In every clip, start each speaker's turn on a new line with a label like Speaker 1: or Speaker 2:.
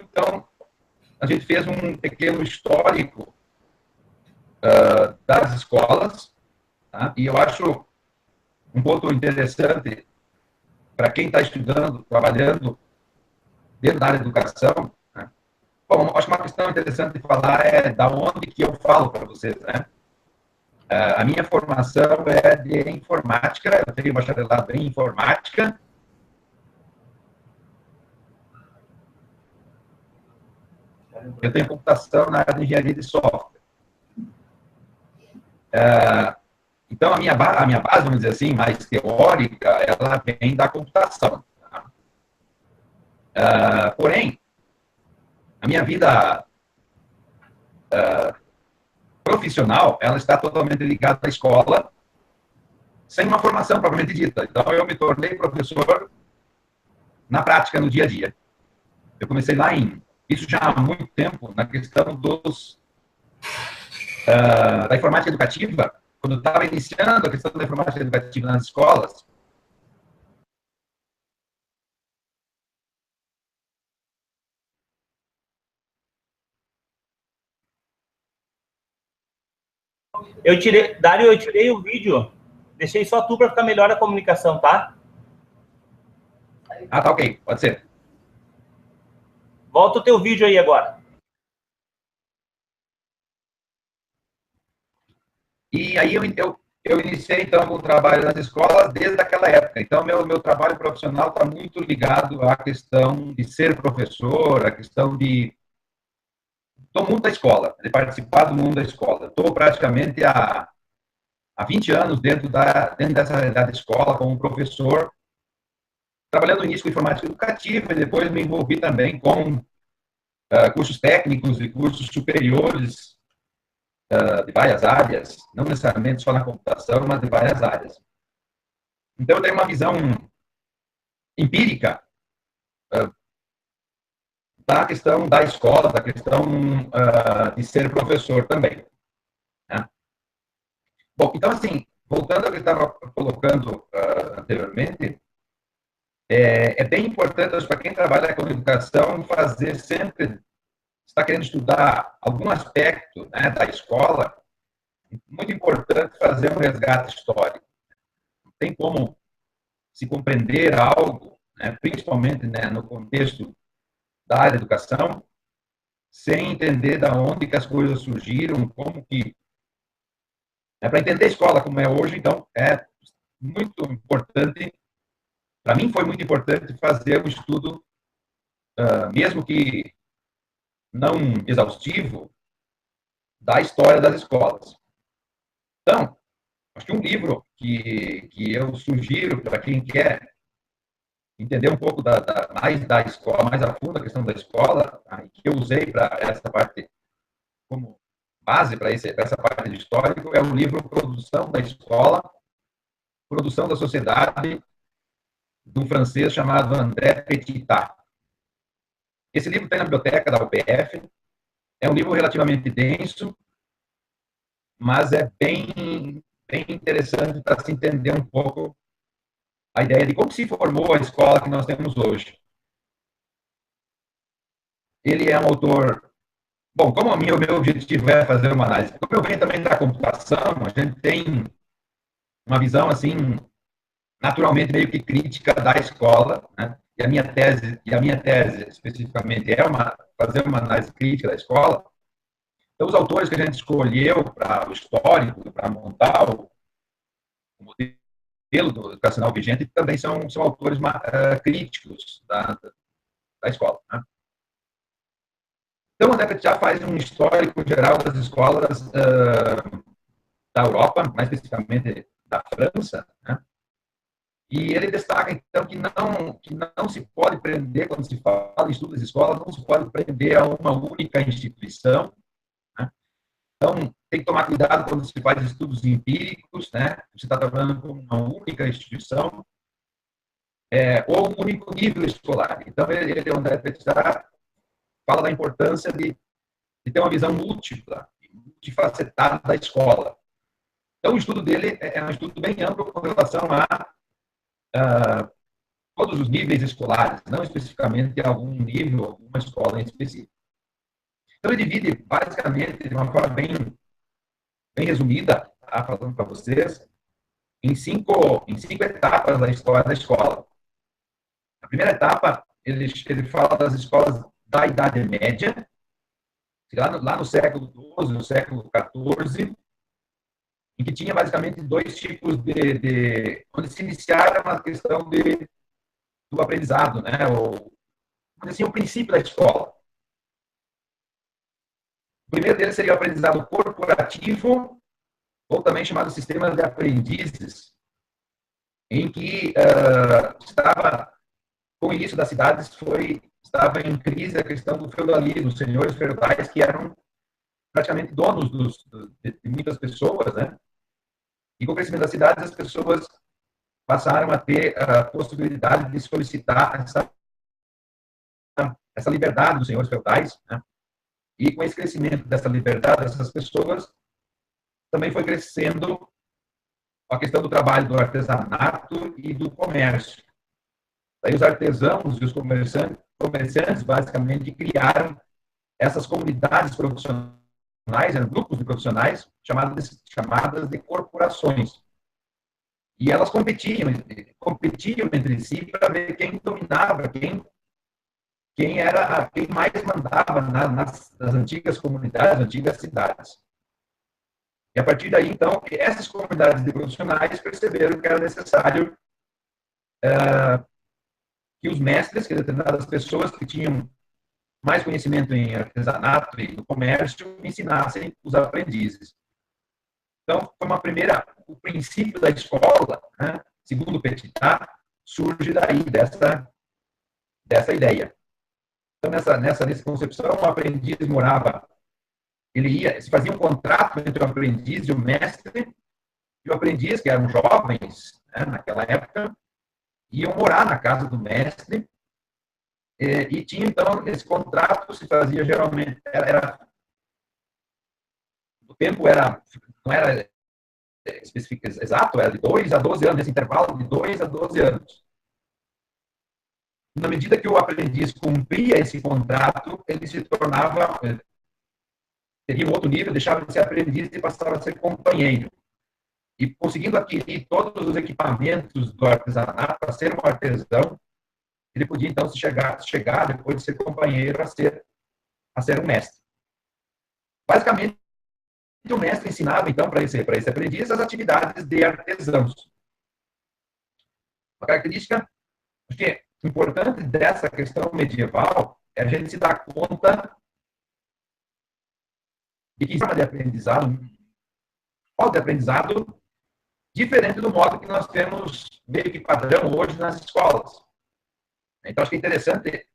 Speaker 1: então, a gente fez um pequeno histórico das escolas, tá? E eu acho um ponto interessante para quem está estudando, trabalhando dentro da área de educação, né? Bom, acho que uma questão interessante de falar é da onde que eu falo para vocês, né? A minha formação é de informática, eu tenho bacharelado em informática. Eu tenho computação na área de engenharia de software. Então, a minha base, vamos dizer assim, mais teórica, ela vem da computação. Porém, a minha vida profissional, ela está totalmente ligada à escola, sem uma formação propriamente dita. Então, eu me tornei professor na prática, no dia a dia. Eu comecei lá isso já há muito tempo, na questão da informática educativa, quando eu estava iniciando a questão da informática educativa nas escolas.
Speaker 2: Dário, eu tirei o vídeo. Deixei só tu para ficar melhor a comunicação, tá?
Speaker 1: Tá ok. Pode ser.
Speaker 2: Volta o teu vídeo aí agora.
Speaker 1: E aí eu iniciei, então, com o trabalho nas escolas desde aquela época. Então, meu trabalho profissional está muito ligado à questão de ser professor, à questão do mundo da escola, de participar do mundo da escola. Estou praticamente há 20 anos dentro dessa realidade de escola como professor, trabalhando no início com informática educativa e depois me envolvi também com cursos técnicos e cursos superiores de várias áreas, não necessariamente só na computação, mas de várias áreas. Então, eu tenho uma visão empírica da questão da escola, da questão de ser professor também. Né? Bom, então, assim, voltando ao que eu estava colocando anteriormente, é bem importante para quem trabalha com educação fazer sempre, está querendo estudar algum aspecto, né, da escola, muito importante fazer um resgate histórico. Não tem como se compreender algo, né, principalmente, né, no contexto da área de educação, sem entender da onde que as coisas surgiram, como que... para entender a escola como é hoje, então, é muito importante, para mim foi muito importante fazer um estudo, mesmo que não exaustivo, da história das escolas. Então, acho que um livro que eu sugiro para quem quer entender um pouco mais da escola, mais a fundo a questão da escola, tá? Que eu usei para essa parte como base para essa parte de histórico, é o livro Produção da Escola, Produção da Sociedade, de um francês chamado André Petitat. Esse livro tem na biblioteca da UPF, é um livro relativamente denso, mas é bem interessante para se entender um pouco a ideia de como se formou a escola que nós temos hoje. Ele é um autor... Bom, como o meu objetivo é fazer uma análise, como eu venho também da computação, a gente tem uma visão, assim, naturalmente meio que crítica da escola, né? E a minha tese especificamente é fazer uma análise crítica da escola. Então, os autores que a gente escolheu para o histórico, para montar o modelo educacional vigente, também são autores críticos da escola. Né? Então, o André já faz um histórico geral das escolas da Europa, mais especificamente da França, né? E ele destaca, então, que não se pode prender, quando se fala em estudo das escolas, não se pode prender a uma única instituição. Né? Então, tem que tomar cuidado quando se faz estudos empíricos, né? Você está trabalhando com uma única instituição ou um único nível escolar. Então, o André Petitat fala da importância de ter uma visão múltipla, multifacetada da escola. Então, o estudo dele é um estudo bem amplo com relação a todos os níveis escolares, não especificamente algum nível, alguma escola em específico. Então, ele divide, basicamente, de uma forma bem resumida, tá, falando para vocês, em cinco etapas da história da escola. A primeira etapa, ele fala das escolas da Idade Média, lá no século XII, no século XIV, em que tinha basicamente dois tipos onde se iniciara uma questão do aprendizado, né? Assim, o princípio da escola. O primeiro deles seria o aprendizado corporativo, ou também chamado sistema de aprendizes, em que estava, com o início das cidades, estava em crise a questão do feudalismo, os senhores feudais que eram praticamente donos de muitas pessoas, né? E com o crescimento das cidades, as pessoas passaram a ter a possibilidade de solicitar essa liberdade dos senhores feudais, né? E com esse crescimento dessa liberdade dessas pessoas, também foi crescendo a questão do trabalho do artesanato e do comércio. Aí os artesãos e os comerciantes basicamente criaram essas comunidades profissionais, grupos de profissionais chamadas de corporações. E elas competiam entre si para ver quem dominava, quem mais mandava nas antigas comunidades, antigas cidades. E a partir daí, então, essas comunidades de profissionais perceberam que era necessário que os mestres, que determinadas pessoas que tinham mais conhecimento em artesanato e no comércio, ensinassem os aprendizes. Então, foi o princípio da escola, né, segundo o Petitat, surge daí, dessa ideia. Então, nessa concepção, o aprendiz morava, se fazia um contrato entre o aprendiz e o mestre, e o aprendiz, que eram jovens, né, naquela época, iam morar na casa do mestre, e tinha, então, esse contrato se fazia geralmente, o tempo não era específico exato, era de 2 a 12 anos, esse intervalo de 2 a 12 anos. Na medida que o aprendiz cumpria esse contrato, ele se tornava, teria um outro nível, deixava de ser aprendiz e passava a ser companheiro. E conseguindo adquirir todos os equipamentos do artesanato para ser um artesão, ele podia, então, chegar depois de ser companheiro, a ser um mestre. Basicamente, o mestre ensinava, então, para esse aprendiz, as atividades de artesãos. Uma característica importante dessa questão medieval é a gente se dar conta de que forma de aprendizado, diferente do modo que nós temos meio que padrão hoje nas escolas. Então, acho que é interessante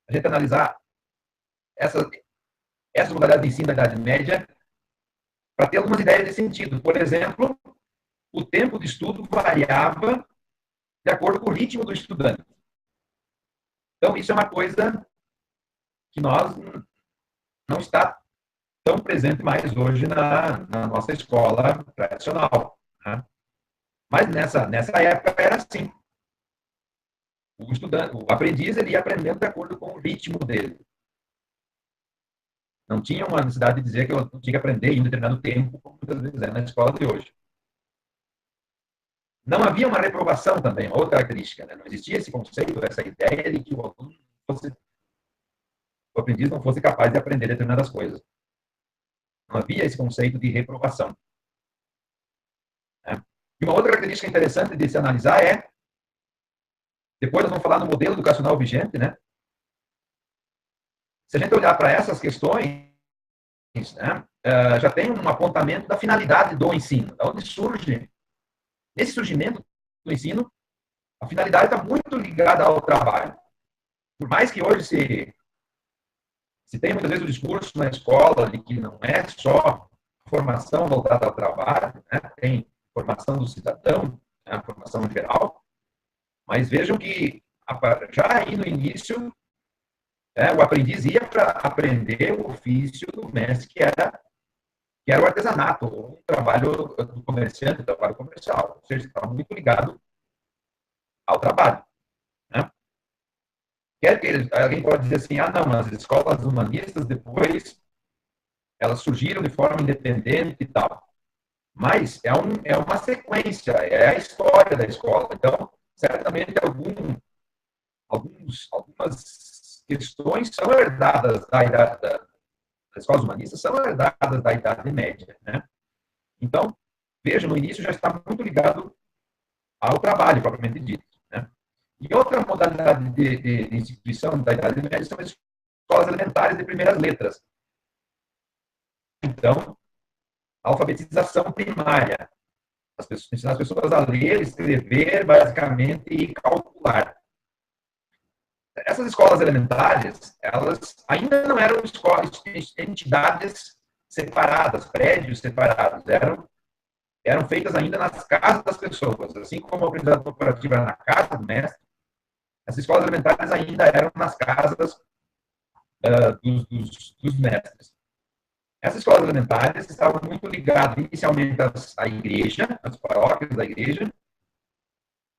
Speaker 1: a gente analisar essas modalidades de ensino da Idade Média para ter algumas ideias de sentido. Por exemplo, o tempo de estudo variava de acordo com o ritmo do estudante. Então, isso é uma coisa que não está tão presente mais hoje na nossa escola tradicional, né? Mas nessa época era assim. O aprendiz, ele ia aprendendo de acordo com o ritmo dele. Não tinha uma necessidade de dizer que eu tinha que aprender em um determinado tempo, como muitas vezes é na escola de hoje. Não havia uma reprovação também, uma outra característica, né? Não existia esse conceito, essa ideia de que o aprendiz não fosse capaz de aprender determinadas coisas. Não havia esse conceito de reprovação, né? E uma outra característica interessante de se analisar depois nós vamos falar no modelo educacional vigente, né? Se a gente olhar para essas questões, né, já tem um apontamento da finalidade do ensino, da onde surge. Nesse surgimento do ensino, a finalidade está muito ligada ao trabalho. Por mais que hoje se tem muitas vezes o discurso na escola de que não é só formação voltada ao trabalho, né, tem formação do cidadão, né, a formação geral, mas vejam que já aí no início, o aprendiz ia para aprender o ofício do mestre, que era o artesanato, o trabalho do comerciante, o trabalho comercial. Ou seja, estava muito ligado ao trabalho. alguém pode dizer assim, não, as escolas humanistas depois elas surgiram de forma independente e tal. Mas é uma sequência, é a história da escola. Então, certamente algumas questões são herdadas da idade das escolas humanistas, são herdadas da Idade Média, né? Então, veja, no início já está muito ligado ao trabalho, propriamente dito, né? E outra modalidade de instituição da Idade Média são as escolas elementares de primeiras letras. Então, a alfabetização primária. Ensinar as pessoas a ler, escrever, basicamente, e calcular. Essas escolas elementares, elas ainda não eram entidades separadas, prédios separados. Eram feitas ainda nas casas das pessoas. Assim como a aprendizagem corporativa era na casa do mestre, as escolas elementares ainda eram nas casas dos mestres. Essas escolas elementares estavam muito ligadas inicialmente à igreja, às paróquias da igreja,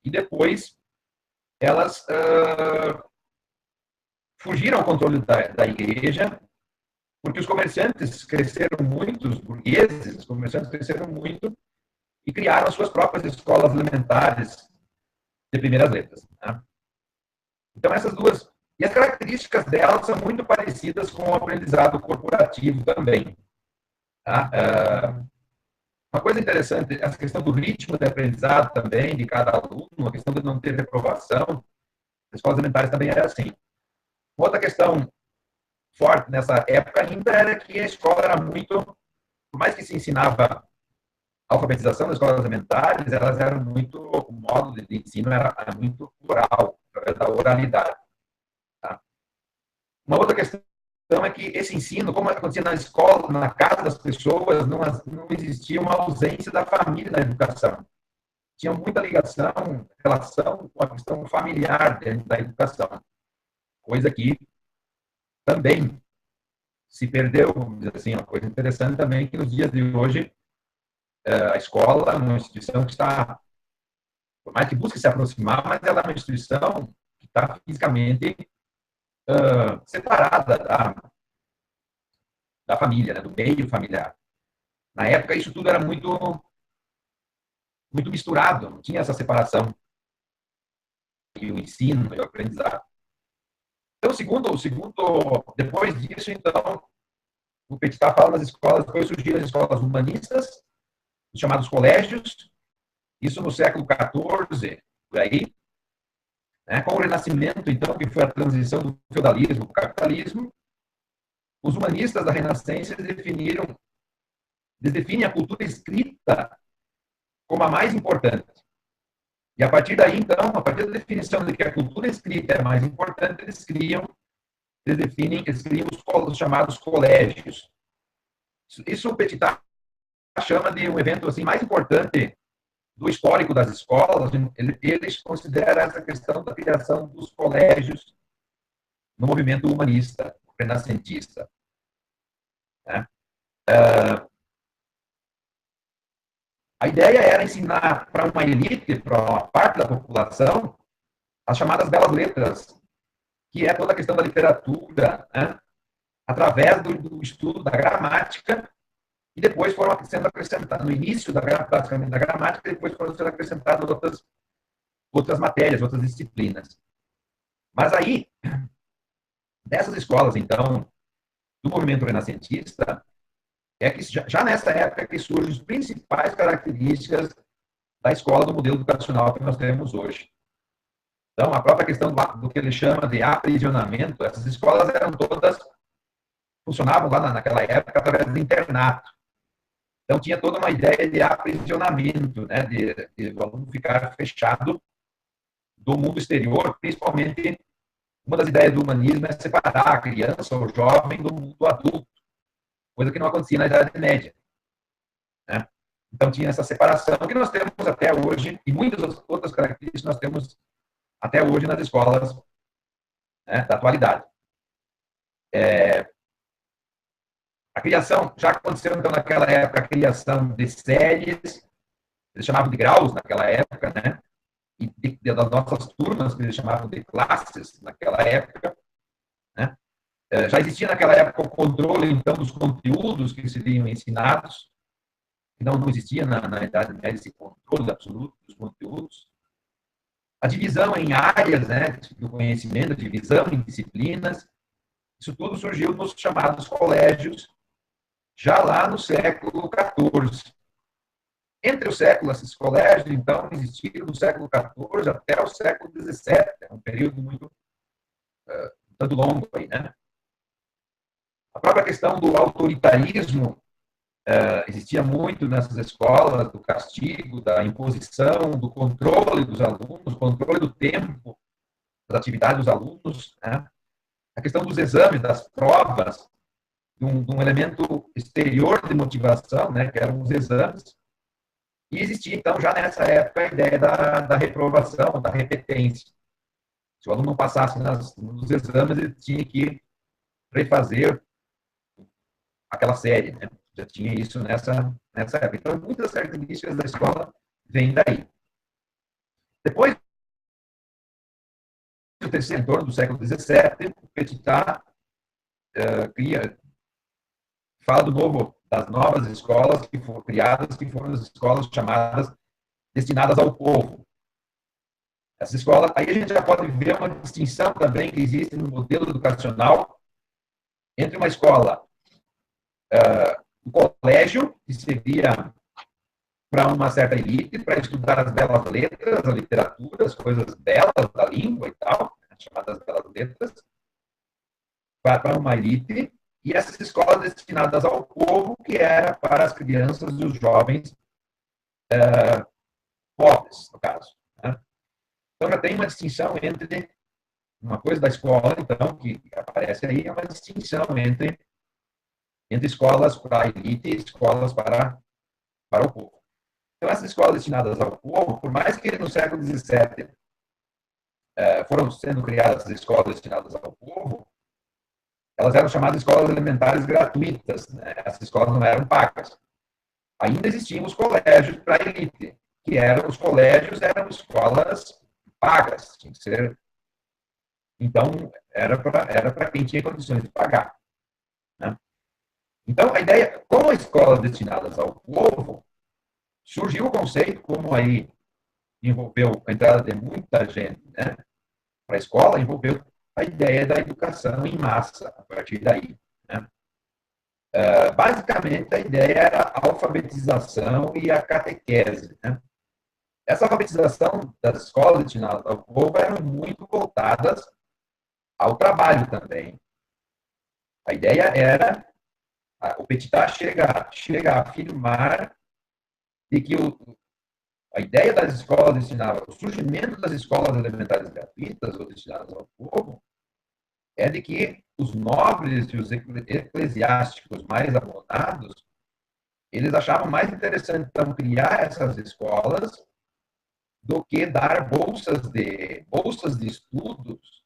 Speaker 1: e depois elas fugiram ao controle da igreja, porque os comerciantes cresceram muito, os burgueses, os comerciantes cresceram muito, e criaram as suas próprias escolas elementares de primeiras letras. Né? Então, essas duas. E as características delas são muito parecidas com o aprendizado corporativo também. Tá? Uma coisa interessante, essa questão do ritmo de aprendizado também, de cada aluno, a questão de não ter reprovação, as escolas elementares também era assim. Outra questão forte nessa época ainda era que a escola era muito, por mais que se ensinava a alfabetização das escolas elementares, elas eram muito, o modo de ensino era muito oral, através da oralidade. Tá? Uma outra questão é que esse ensino, como acontecia na escola, na casa das pessoas, não existia uma ausência da família na educação. Tinha muita relação com a questão familiar dentro da educação. Coisa que também se perdeu, vamos dizer assim, uma coisa interessante também, que nos dias de hoje, a escola é uma instituição que está, por mais que busque se aproximar, mas ela é uma instituição que está fisicamente separada da família, né, do meio familiar. Na época, isso tudo era muito misturado, não tinha essa separação e o ensino e o aprendizado. Então, depois disso, então, o Petitat fala das escolas, depois surgiram as escolas humanistas, os chamados colégios, isso no século XIV, por aí, né? Com o Renascimento, então, que foi a transição do feudalismo para o capitalismo, os humanistas da Renascença definem a cultura escrita como a mais importante. E a partir daí, então, a partir da definição de que a cultura escrita é mais importante, eles criam os chamados colégios. Isso o Petitat chama de um evento assim, mais importante do histórico das escolas. Eles consideram essa questão da criação dos colégios no movimento humanista, renascentista. Né? A ideia era ensinar para uma elite, para uma parte da população, as chamadas belas letras, que é toda a questão da literatura, né? Através do estudo da gramática, e depois foram sendo acrescentadas, no início praticamente da gramática, depois foram sendo acrescentadas outras matérias, outras disciplinas. Mas aí, dessas escolas, então, do movimento renascentista, é que já nessa época que surgem as principais características da escola do modelo educacional que nós temos hoje. Então, a própria questão do que ele chama de aprisionamento, essas escolas funcionavam lá naquela época através do internato. Então, tinha toda uma ideia de aprisionamento, né, de o aluno ficar fechado do mundo exterior, principalmente uma das ideias do humanismo é separar a criança ou o jovem do mundo adulto, coisa que não acontecia na Idade Média. Né? Então, tinha essa separação que nós temos até hoje, e muitas outras características nós temos até hoje nas escolas, né, da atualidade. A criação, já aconteceu então naquela época a criação de séries, eles chamavam de graus naquela época, né? das nossas turmas, que eles chamavam de classes naquela época, né? Já existia naquela época o controle, então, dos conteúdos que seriam ensinados, não existia na Idade Média esse controle absoluto dos conteúdos. A divisão em áreas, né, do conhecimento, a divisão em disciplinas, isso tudo surgiu nos chamados colégios, já lá no século XIV. Entre os séculos, esses colégios, então, existiram do século XIV até o século XVII, é um período muito tanto longo aí, né? A própria questão do autoritarismo existia muito nessas escolas, do castigo, da imposição, do controle dos alunos, controle do tempo, das atividades dos alunos, né? A questão dos exames, das provas, de um elemento exterior de motivação, né, que eram os exames. E existia, então, já nessa época, a ideia da reprovação, da repetência. Se o aluno não passasse nos exames, ele tinha que refazer aquela série, né? Já tinha isso nessa época. Então, muitas características da escola vêm daí. Depois, no terceiro, em torno do século XVII, o Petitat fala do novo, das novas escolas que foram criadas, que foram as escolas chamadas destinadas ao povo. Essa escola, aí a gente já pode ver uma distinção também que existe no modelo educacional entre uma escola, um colégio, que seria para uma certa elite, para estudar as belas letras, a literatura, as coisas belas da língua e tal, chamadas belas letras, para uma elite, e essas escolas destinadas ao povo, que era para as crianças e os jovens pobres, no caso. Né? Então, já tem uma distinção entre uma coisa da escola, então, que aparece aí, é uma distinção entre escolas para a elite e escolas para o povo. Então, essas escolas destinadas ao povo, por mais que no século XVII foram sendo criadas as escolas destinadas ao povo, elas eram chamadas escolas elementares gratuitas, né? Essas escolas não eram pagas. Ainda existiam os colégios para a elite, que eram escolas pagas, tinha que ser. Então, era para quem tinha condições de pagar. Né? Então, a ideia, como escolas destinadas ao povo, surgiu o conceito, como aí envolveu a entrada de muita gente, né, para a escola, envolveu a ideia da educação em massa, a partir daí. Né? Basicamente, a ideia era a alfabetização e a catequese. Né? Essa alfabetização das escolas destinadas ao povo eram muito voltadas ao trabalho também. A ideia era, o Petitat chega a afirmar de que a ideia das escolas destinadas, o surgimento das escolas elementares gratuitas ou destinadas ao povo, é de que os nobres e os eclesiásticos mais abonados, eles achavam mais interessante, então, criar essas escolas do que dar bolsas de estudos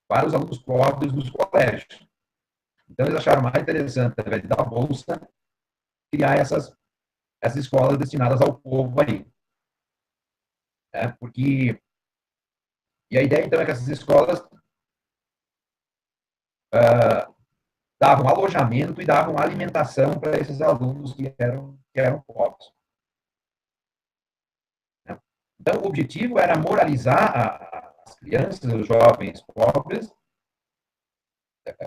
Speaker 1: para os alunos pobres dos colégios. Então, eles acharam mais interessante, ao invés de dar bolsa, criar essas escolas destinadas ao povo aí. Porque... E a ideia, então, é que essas escolas davam alojamento e davam alimentação para esses alunos que eram pobres. Então, o objetivo era moralizar as crianças, os jovens pobres,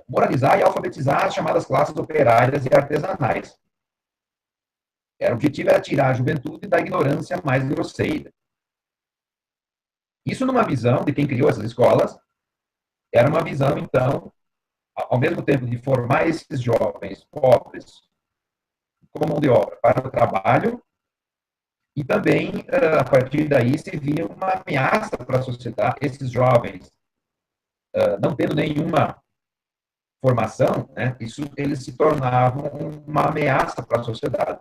Speaker 1: moralizar e alfabetizar as chamadas classes operárias e artesanais. O objetivo era tirar a juventude da ignorância mais grosseira. Isso, numa visão de quem criou essas escolas, era uma visão, então, ao mesmo tempo de formar esses jovens pobres como mão de obra para o trabalho, e também, a partir daí, se via uma ameaça para a sociedade. Esses jovens, não tendo nenhuma formação, né, eles se tornavam uma ameaça para a sociedade.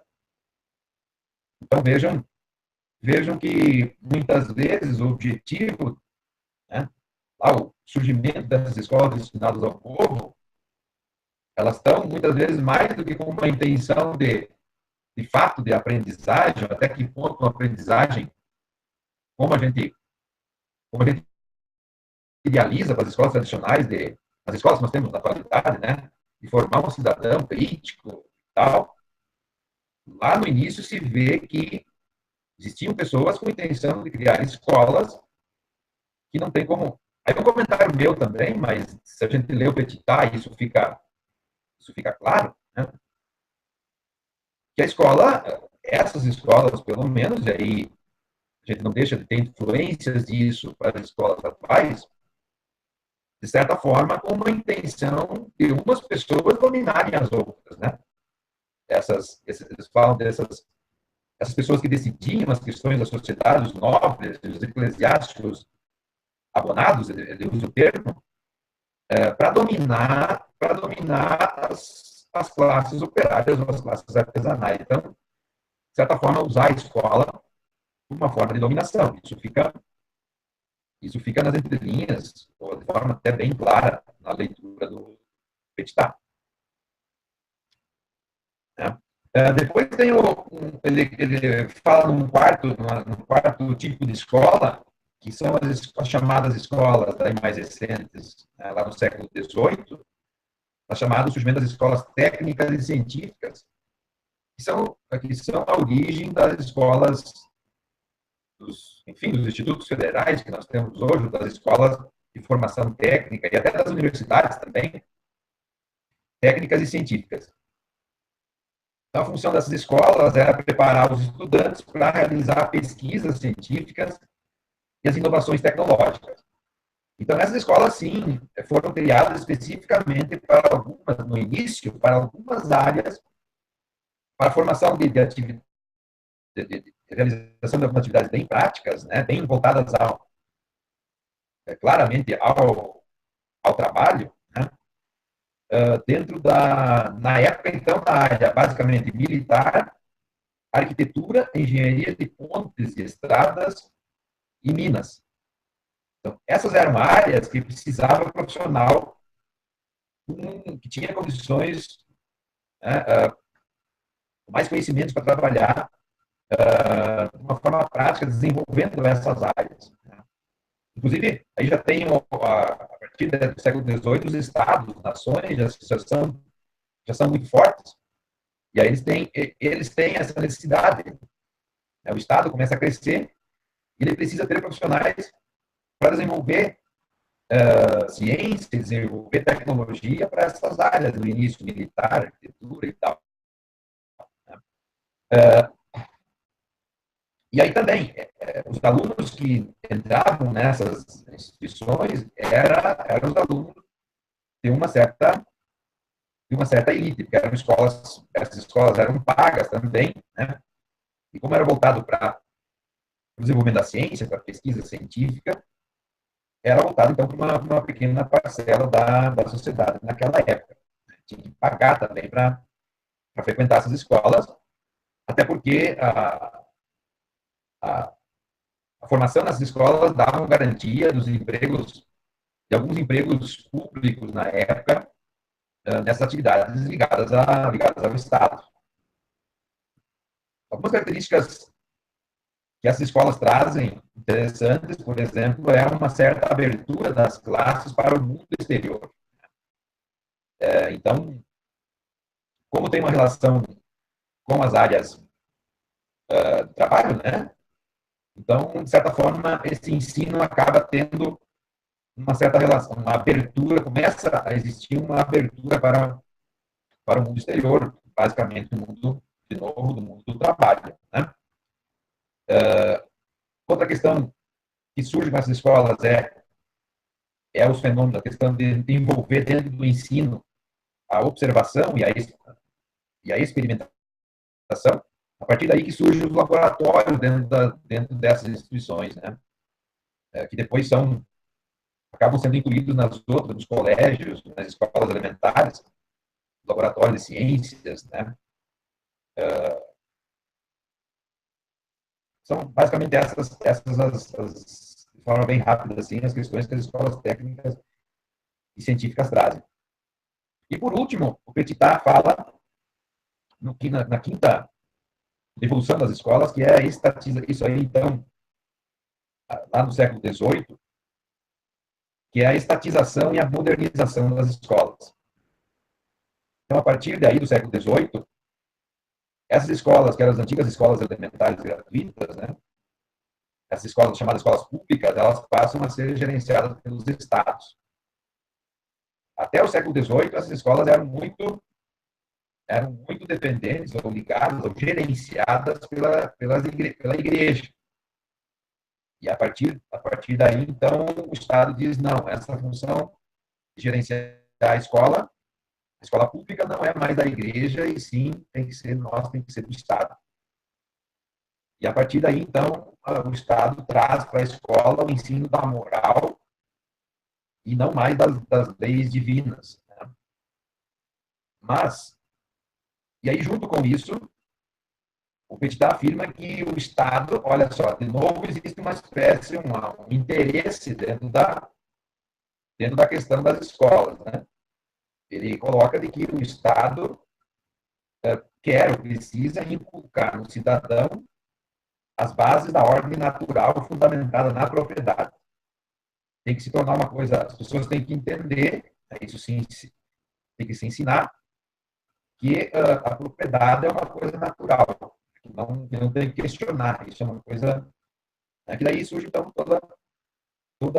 Speaker 1: Então, vejam que, muitas vezes, o objetivo, né, o surgimento dessas escolas destinadas ao povo, elas estão, muitas vezes, mais do que com uma intenção de fato, de aprendizagem, até que ponto uma aprendizagem, como a gente como a gente idealiza para as escolas tradicionais, as escolas que nós temos na atualidade, né, de formar um cidadão crítico e tal, lá no início se vê que existiam pessoas com intenção de criar escolas que não tem como... Aí um comentário meu também, mas se a gente lê o Petitat, isso fica claro, né, que a escola, essas escolas, pelo menos, e aí a gente não deixa de ter influências disso para as escolas atuais, de certa forma, com uma intenção de umas pessoas dominarem as outras, né? Eles falam essas pessoas que decidiam as questões da sociedade, os nobres, os eclesiásticos abonados, ele usa o termo, para dominar as classes operárias ou as classes artesanais. Então, de certa forma, usar a escola como uma forma de dominação. Isso fica nas entrelinhas, ou de forma até bem clara na leitura do Petitat. Depois tem ele fala num quarto tipo de escola, que são as chamadas escolas mais recentes, né, lá no século XVIII, as chamadas surgimento das escolas técnicas e científicas, que são a origem das escolas, dos institutos federais que nós temos hoje, das escolas de formação técnica e até das universidades também, técnicas e científicas. Então, a função dessas escolas era preparar os estudantes para realizar pesquisas científicas e as inovações tecnológicas. Então, essas escolas, sim, foram criadas especificamente para algumas, no início, para algumas áreas, para a formação de realização de algumas atividades bem práticas, né, bem voltadas claramente ao trabalho, né, na época, então, na área basicamente militar, arquitetura, engenharia de pontes e estradas e minas. Então, essas eram áreas que precisava profissional que tinha condições, mais conhecimentos para trabalhar de uma forma prática, desenvolvendo essas áreas. Inclusive, aí já tem, a partir do século XVIII, os estados, nações, já são muito fortes, e aí eles têm essa necessidade. O Estado começa a crescer e ele precisa ter profissionais para desenvolver ciência, desenvolver tecnologia para essas áreas, no início militar, arquitetura e tal. E aí também, os alunos que entravam nessas instituições eram os alunos de uma certa elite, porque essas escolas eram pagas também, né? E como era voltado para o desenvolvimento da ciência, para a pesquisa científica, era voltado, então, para uma pequena parcela da sociedade naquela época. Tinha que pagar também para frequentar essas escolas, até porque a formação nessas escolas dava garantia dos empregos, de alguns empregos públicos na época, nessas atividades ligadas ao Estado. Algumas características que essas escolas trazem, interessantes, por exemplo, é uma certa abertura das classes para o mundo exterior. Então, como tem uma relação com as áreas de trabalho, né? Então, de certa forma, esse ensino acaba tendo uma certa relação, uma abertura, começa a existir uma abertura para o mundo exterior, basicamente o mundo, de novo, do mundo do trabalho, né? Outra questão que surge nessas escolas é os fenômenos, a questão de envolver dentro do ensino a observação e a experimentação. A partir daí que surgem os laboratórios dentro dessas instituições, né? Que depois acabam sendo incluídos nos colégios, nas escolas elementares, laboratórios de ciências, né? São basicamente essas de forma bem rápida, assim, as questões que as escolas técnicas e científicas trazem. E, por último, o Petitat fala na quinta evolução das escolas, que é isso aí, então, lá no século XVIII, que é a estatização e a modernização das escolas. Então, a partir daí, do século XVIII, essas escolas, que eram as antigas escolas elementares gratuitas, né, essas escolas chamadas escolas públicas, elas passam a ser gerenciadas pelos estados. Até o século XVIII, essas escolas eram muito dependentes ou ligadas ou gerenciadas pela igreja. E a partir daí, então, o Estado diz, não, essa função de gerenciar a escola pública não é mais da igreja, e sim, tem que ser do Estado. E a partir daí, então, o Estado traz para a escola o ensino da moral e não mais das leis divinas. Né? Mas, e aí, junto com isso, o Petitat afirma que o Estado, olha só, de novo, existe uma espécie, um interesse dentro da questão das escolas. Né? Ele coloca de que o Estado quer ou precisa inculcar no cidadão as bases da ordem natural fundamentada na propriedade. Tem que se tornar uma coisa, as pessoas têm que entender, isso sim, tem que se ensinar, que a propriedade é uma coisa natural, que não tem que questionar, isso é uma coisa, que daí surge então toda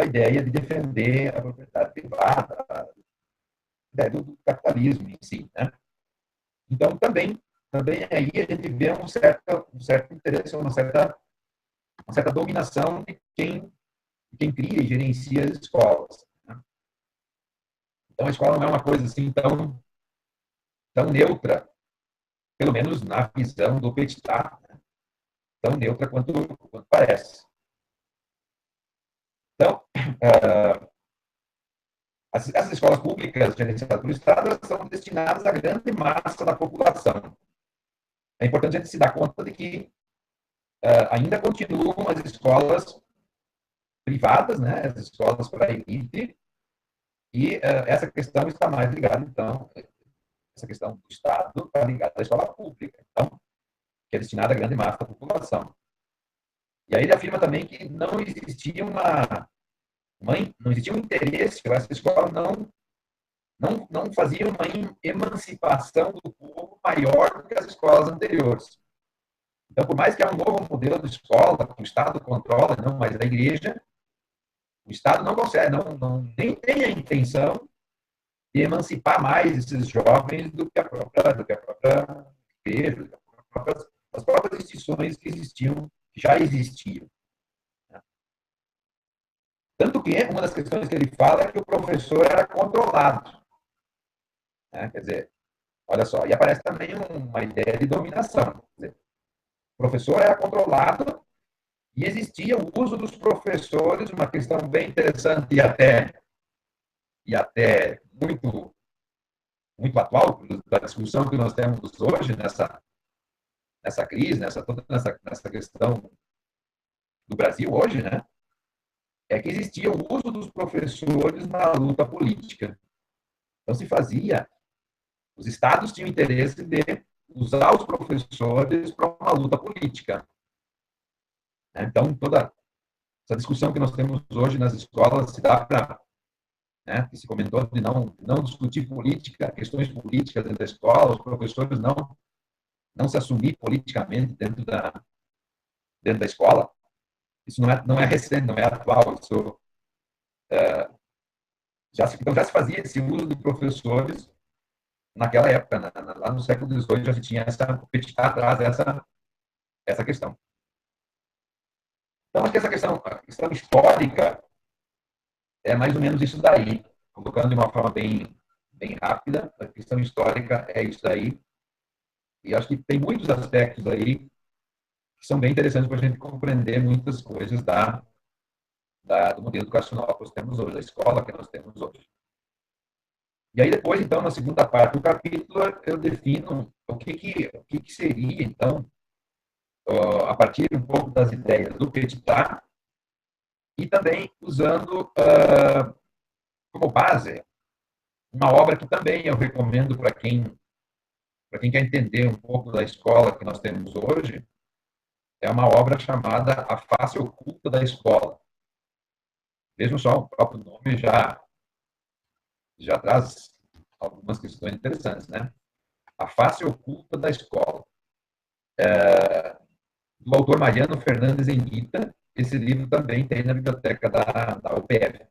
Speaker 1: a ideia de defender a propriedade privada, a ideia do capitalismo em si, né? Então, também aí a gente vê um certo interesse, uma certa dominação de quem cria e gerencia as escolas. Né? Então, a escola não é uma coisa assim tão neutra, pelo menos na visão do Petitat, né? Tão neutra quanto parece. Então, essas escolas públicas gerenciadas pelo Estado são destinadas à grande massa da população. É importante a gente se dar conta de que ainda continuam as escolas privadas, né, as escolas para a elite, e essa questão está mais ligada, então, essa questão do Estado está ligada à escola pública, então, que é destinada à grande massa da população. E aí ele afirma também que não existia um interesse, essa escola não fazia uma emancipação do povo maior do que as escolas anteriores. Então, por mais que há um novo modelo de escola, que o Estado controla, não mais a igreja, o Estado não consegue, nem tem a intenção de emancipar mais esses jovens do que a própria igreja, as próprias instituições que já existiam. Tanto que uma das questões que ele fala é que o professor era controlado. Né? Quer dizer, olha só, e aparece também uma ideia de dominação. Quer dizer, o professor era controlado e existia o uso dos professores, uma questão bem interessante e até muito, muito atual, da discussão que nós temos hoje nessa crise, nessa questão do Brasil hoje, né? É que existia o uso dos professores na luta política. Então, os estados tinham interesse de usar os professores para uma luta política. Então, toda essa discussão que nós temos hoje nas escolas se dá para, que se comentou de não discutir política, questões políticas dentro da escola, os professores não se assumir politicamente dentro da escola. Isso não é recente, não é atual. Isso já se fazia esse uso de professores naquela época, lá no século XVIII, já se tinha atrás essa questão. Então, acho que a questão histórica é mais ou menos isso daí, colocando de uma forma bem rápida, a questão histórica é isso daí, e acho que tem muitos aspectos aí que são bem interessantes para a gente compreender muitas coisas do modelo educacional que nós temos hoje, da escola que nós temos hoje. E aí depois, então, na segunda parte do capítulo, eu defino o que seria, então, a partir um pouco das ideias do Petitat, e também usando como base uma obra que também eu recomendo para quem quer entender um pouco da escola que nós temos hoje, é uma obra chamada A Face Oculta da Escola, Vejam só, o próprio nome já traz algumas questões interessantes, né? A face oculta da escola, do autor Mariano Fernandes Enguita. Esse livro também tem na biblioteca da UPF.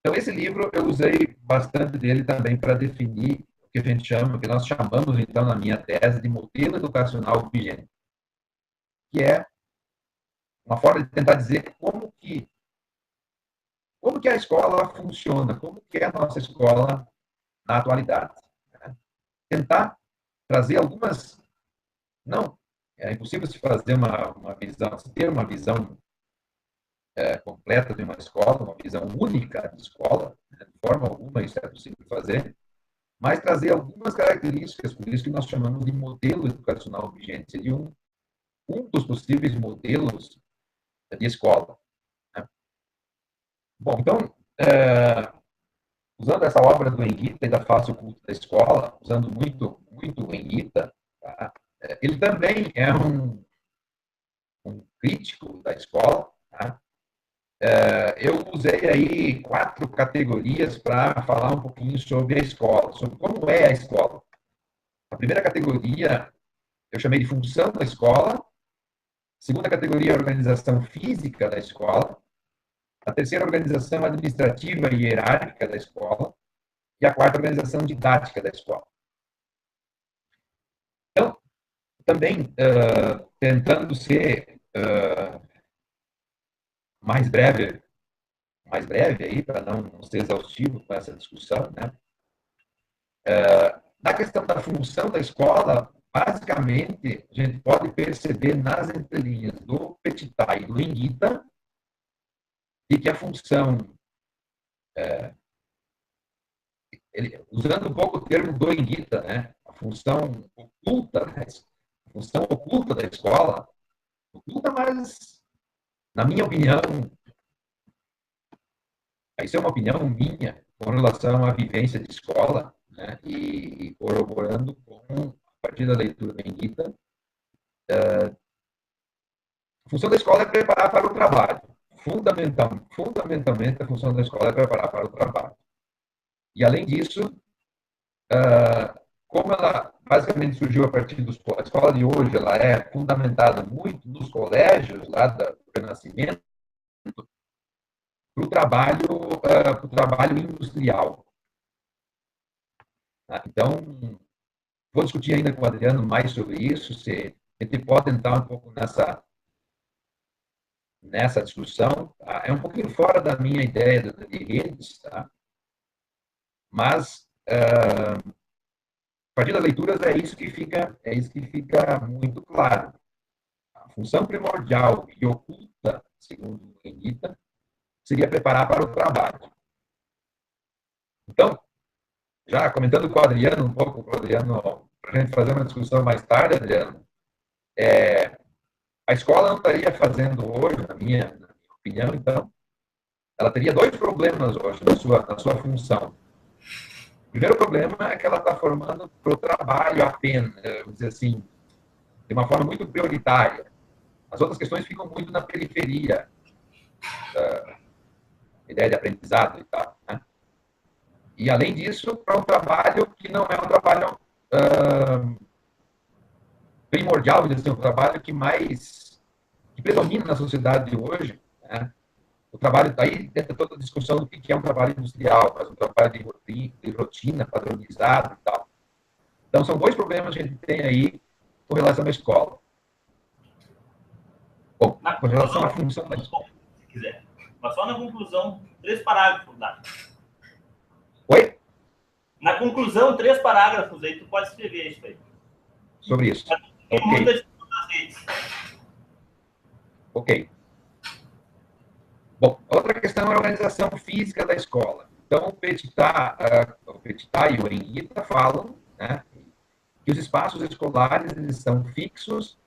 Speaker 1: Então, esse livro eu usei bastante dele também para definir o que a gente chama, o que nós chamamos, então, na minha tese, de modelo educacional vigente, que é uma forma de tentar dizer como que a escola funciona, como que é a nossa escola na atualidade. Né? Tentar trazer algumas... Não, é impossível se fazer uma visão, se ter uma visão completa de uma escola, uma visão única de escola, né? De forma alguma isso é possível fazer, mas trazer algumas características, por isso que nós chamamos de modelo educacional vigente, seria um dos possíveis modelos de escola. Né? Bom, então, usando essa obra do Enguita e da face oculta da escola, usando muito o Enguita, tá? Ele também é um crítico da escola. Tá? Eu usei aí 4 categorias para falar um pouquinho sobre a escola, sobre como é a escola. A primeira categoria eu chamei de função da escola, a segunda categoria, organização física da escola, a terceira, organização administrativa e hierárquica da escola, e a quarta, organização didática da escola. Então, também tentando ser mais breve aí, para não ser exaustivo com essa discussão, né? Na questão da função da escola, basicamente, a gente pode perceber nas entrelinhas do Petitat e do Enguita de que a função, usando um pouco o termo do Enguita, né? A função oculta, né? A função oculta da escola, oculta, mas, na minha opinião, isso é uma opinião minha com relação à vivência de escola, né? E corroborando a partir da leitura da Enguita, a função da escola é preparar para o trabalho. Fundamentalmente, a função da escola é preparar para o trabalho. E, além disso, como ela basicamente surgiu a partir dos... A escola de hoje ela é fundamentada muito nos colégios, lá do Renascimento, para o trabalho industrial. Então, vou discutir ainda com o Adriano mais sobre isso, se a gente pode entrar um pouco nessa discussão. Tá? É um pouquinho fora da minha ideia de redes, tá? Mas, a partir das leituras, é isso que fica muito claro. A função primordial e oculta, segundo Enguita, seria preparar para o trabalho. Então, já comentando com o Adriano, um pouco com o Adriano, para a gente fazer uma discussão mais tarde, Adriano, a escola não estaria fazendo hoje, na minha opinião, então, ela teria 2 problemas hoje na sua função. O primeiro problema é que ela está formando para o trabalho apenas, vamos dizer assim, de uma forma muito prioritária. As outras questões ficam muito na periferia da ideia de aprendizado e tal. Né? E, além disso, para um trabalho que não é um trabalho primordial, assim, um trabalho que predomina na sociedade de hoje. Né? O trabalho, aí entra toda a discussão do que é um trabalho industrial, mas um trabalho de rotina, padronizado e tal. Então, são 2 problemas que a gente tem aí com relação à escola. Bom, com relação à função da escola.
Speaker 2: Se quiser. Mas só na conclusão, 3 parágrafos lá.
Speaker 1: Oi?
Speaker 2: Na conclusão, 3 parágrafos aí, tu pode escrever isso aí.
Speaker 1: Sobre isso.
Speaker 2: Tem muita discussão nas redes.
Speaker 1: Ok. Bom, outra questão é a organização física da escola. Então, o Petitat e o Enguita falam, né, que os espaços escolares eles são fixos,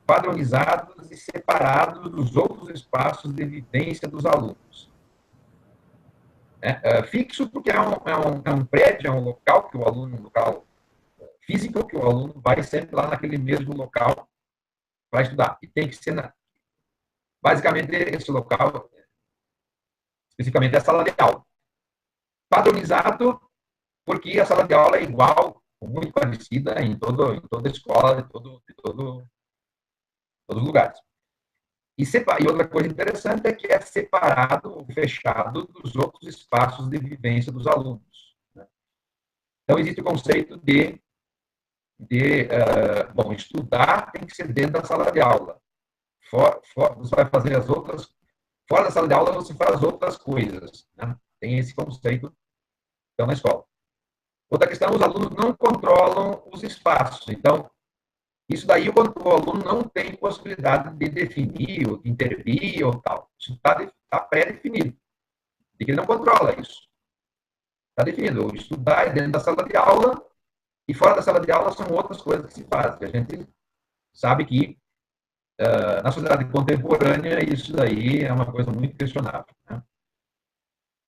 Speaker 1: padronizados e separados dos outros espaços de vivência dos alunos. Fixo porque é um prédio, é um local que o aluno, um local físico, que o aluno vai sempre lá naquele mesmo local para estudar. E tem que ser, basicamente, esse local especificamente a sala de aula. Padronizado, porque a sala de aula é igual, muito parecida em toda escola, em todos os lugares. E outra coisa interessante é que é separado ou fechado dos outros espaços de vivência dos alunos. Né? Então, existe o conceito bom, estudar tem que ser dentro da sala de aula. Você vai fazer as outras, fora da sala de aula, você faz outras coisas. Né? Tem esse conceito então, na escola. Outra questão, os alunos não controlam os espaços. Então, isso daí o aluno não tem possibilidade de definir, ou de intervir, ou tal. Isso está pré-definido. E ele não controla isso. Está definido. O estudar é dentro da sala de aula, e fora da sala de aula são outras coisas que se fazem. A gente sabe que, na sociedade contemporânea, isso daí é uma coisa muito questionável. Né?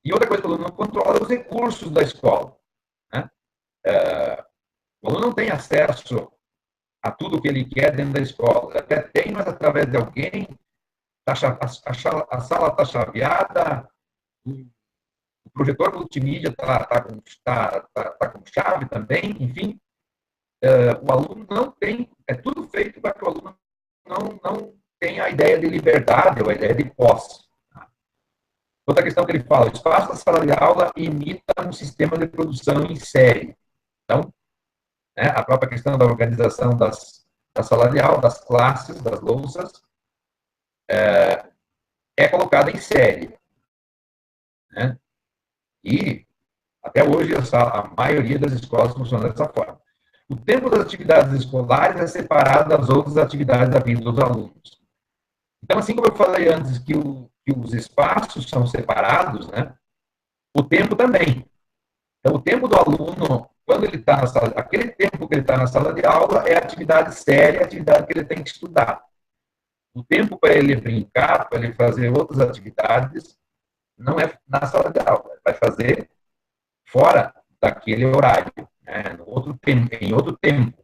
Speaker 1: E outra coisa que o aluno não controla é os recursos da escola. Né? O aluno não tem acesso a tudo que ele quer dentro da escola. Até tem, mas através de alguém, a sala está chaveada, o projetor multimídia está com chave também, enfim. O aluno não tem, é tudo feito para que o aluno não tenha a ideia de liberdade ou a ideia de posse. Outra questão que ele fala, o espaço da sala de aula imita um sistema de produção em série. Então, né, a própria questão da organização da sala de aula, das classes, das louças, é colocada em série. Né? E, até hoje, a maioria das escolas funciona dessa forma. O tempo das atividades escolares é separado das outras atividades da vida dos alunos. Então, assim como eu falei antes que os espaços são separados, né, o tempo também. Então, o tempo do aluno, quando ele está na sala, aquele tempo que ele está na sala de aula é atividade séria, atividade que ele tem que estudar. O tempo para ele brincar, para ele fazer outras atividades, não é na sala de aula, ele vai fazer fora daquele horário, né, no outro tempo, em outro tempo.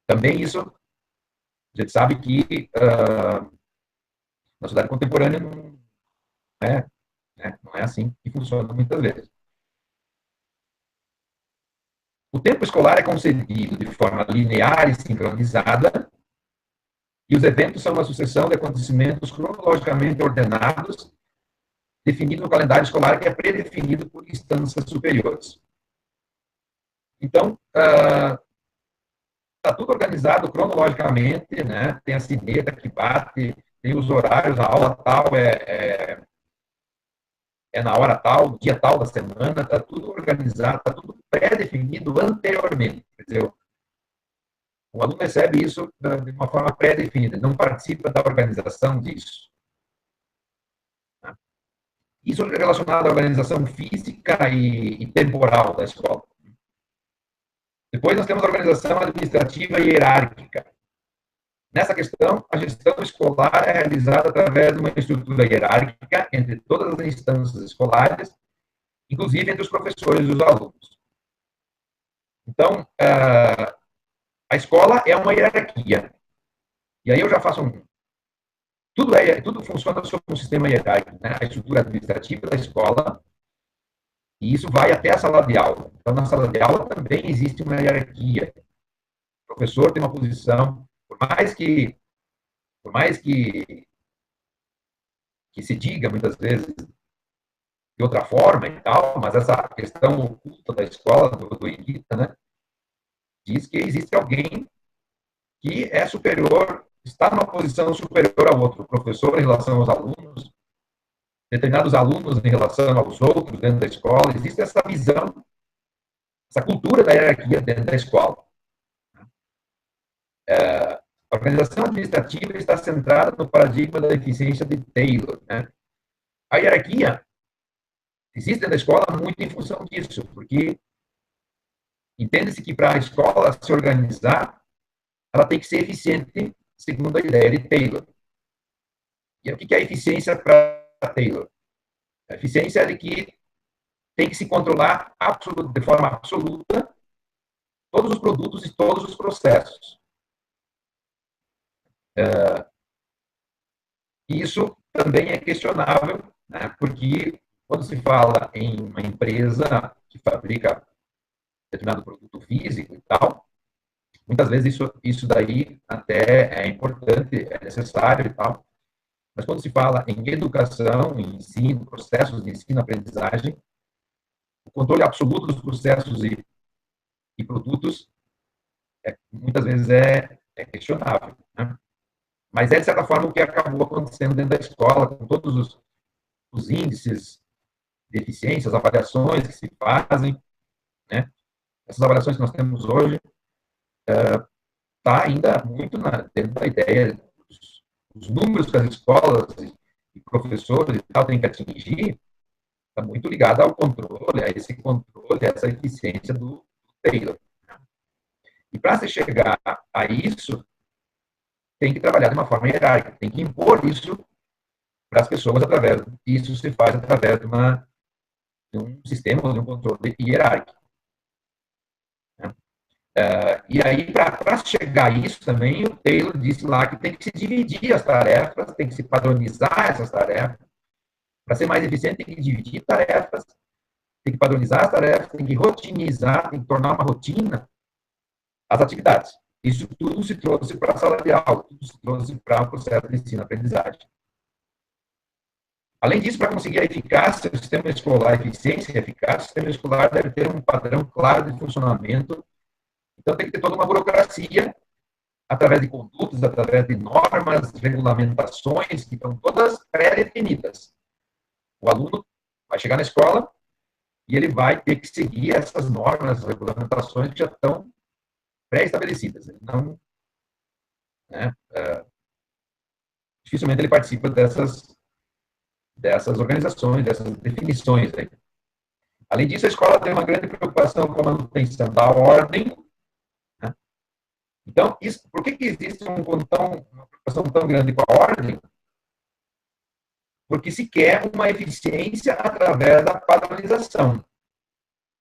Speaker 1: Também isso, a gente sabe que na sociedade contemporânea não é assim que funciona muitas vezes. O tempo escolar é concebido de forma linear e sincronizada, e os eventos são uma sucessão de acontecimentos cronologicamente ordenados, definido no calendário escolar que é predefinido por instâncias superiores. Então, está tudo organizado cronologicamente, né? Tem a sineta que bate, tem os horários, a aula tal é na hora tal, dia tal da semana, está tudo organizado, está tudo pré-definido anteriormente. Quer dizer, o aluno recebe isso de uma forma pré-definida, não participa da organização disso. Isso é relacionado à organização física e temporal da escola. Depois nós temos a organização administrativa e hierárquica. Nessa questão, a gestão escolar é realizada através de uma estrutura hierárquica entre todas as instâncias escolares, inclusive entre os professores e os alunos. Então, a escola é uma hierarquia. E aí eu já faço tudo funciona sob um sistema hierárquico, né? A estrutura administrativa da escola, e isso vai até a sala de aula. Então, na sala de aula também existe uma hierarquia. O professor tem uma posição, por mais que se diga muitas vezes de outra forma e tal, mas essa questão oculta da escola, do Iguita, né, diz que existe alguém que é superior, está numa posição superior ao outro, o professor em relação aos alunos, determinados alunos em relação aos outros dentro da escola. Existe essa visão, essa cultura da hierarquia dentro da escola. A organização administrativa está centrada no paradigma da eficiência de Taylor. Né? A hierarquia existe dentro da escola muito em função disso, porque entende-se que para a escola se organizar, ela tem que ser eficiente, segundo a ideia de Taylor. E o que é eficiência para Taylor? A eficiência é de que tem que se controlar de forma absoluta todos os produtos e todos os processos. Isso também é questionável né? Porque quando se fala em uma empresa que fabrica determinado produto físico e tal, muitas vezes isso daí até é importante, é necessário e tal, mas quando se fala em educação, em ensino, processos de ensino-aprendizagem, o controle absoluto dos processos e produtos muitas vezes é questionável, né? Mas é, de certa forma, o que acabou acontecendo dentro da escola, com todos os índices de eficiência, as avaliações que se fazem, né? Essas avaliações que nós temos hoje, está ainda muito dentro da ideia, os números que as escolas e professores e tal têm que atingir, está muito ligado ao controle, a esse controle, a essa eficiência do Taylor. E para se chegar a isso, tem que trabalhar de uma forma hierárquica, tem que impor isso para as pessoas através, isso se faz através de um sistema, de um controle hierárquico. E aí, para chegar a isso também, o Taylor disse lá que tem que se dividir as tarefas, tem que se padronizar essas tarefas. Para ser mais eficiente, tem que dividir tarefas, tem que padronizar as tarefas, tem que rotinizar, tem que tornar uma rotina as atividades. Isso tudo se trouxe para a sala de aula, tudo se trouxe para o processo de ensino-aprendizagem. Além disso, para conseguir a eficácia do sistema escolar, a eficiência e eficácia, o sistema escolar deve ter um padrão claro de funcionamento. Então, tem que ter toda uma burocracia, através de condutas, através de normas, regulamentações, que estão todas pré-definidas. O aluno vai chegar na escola e ele vai ter que seguir essas normas, regulamentações que já estão pré-estabelecidas. Não, né, dificilmente ele participa dessas organizações, dessas definições aí. Além disso, a escola tem uma grande preocupação com a manutenção da ordem. Né? Então, por que existe uma preocupação tão grande com a ordem? Porque se quer uma eficiência através da padronização.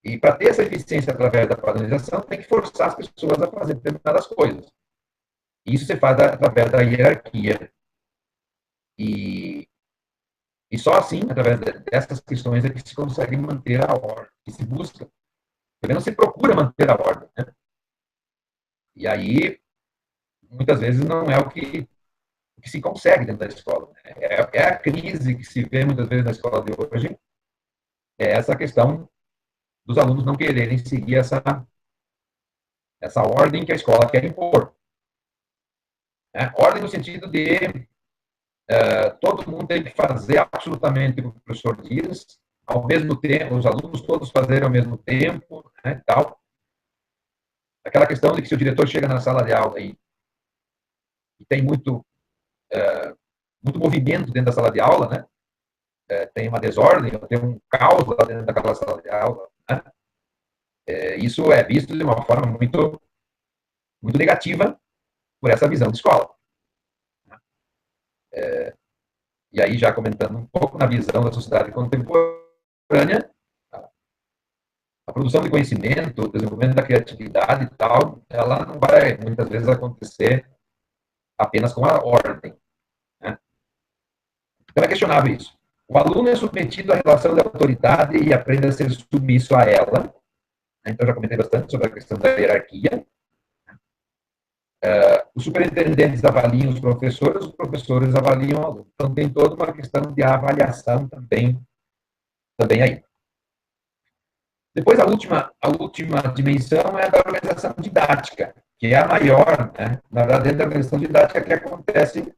Speaker 1: E para ter essa eficiência através da padronização, tem que forçar as pessoas a fazer determinadas coisas. Isso se faz através da hierarquia. E só assim, através dessas questões, é que se consegue manter a ordem, que se busca. Também não se procura manter a ordem. Né? E aí, muitas vezes, não é o que se consegue dentro da escola. É a crise que se vê muitas vezes na escola de hoje, é essa questão dos alunos não quererem seguir essa ordem que a escola quer impor. Ordem no sentido de todo mundo tem que fazer absolutamente o que o professor diz, ao mesmo tempo, os alunos todos fazerem ao mesmo tempo, né, tal. Aquela questão de que se o diretor chega na sala de aula e tem muito movimento dentro da sala de aula, né, tem uma desordem, tem um caos lá dentro daquela sala de aula, né, isso é visto de uma forma muito, muito negativa por essa visão de escola. E aí, já comentando um pouco na visão da sociedade contemporânea, a produção de conhecimento, o desenvolvimento da criatividade e tal, ela não vai, muitas vezes, acontecer apenas com a ordem. Né? Então, é questionável isso. O aluno é submetido à relação de autoridade e aprende a ser submisso a ela. Então, já comentei bastante sobre a questão da hierarquia. Os superintendentes avaliam os professores avaliam o aluno. Então, tem toda uma questão de avaliação também aí. Depois, a última dimensão é a da organização didática, que é a maior, né? Na verdade, dentro da organização didática que acontece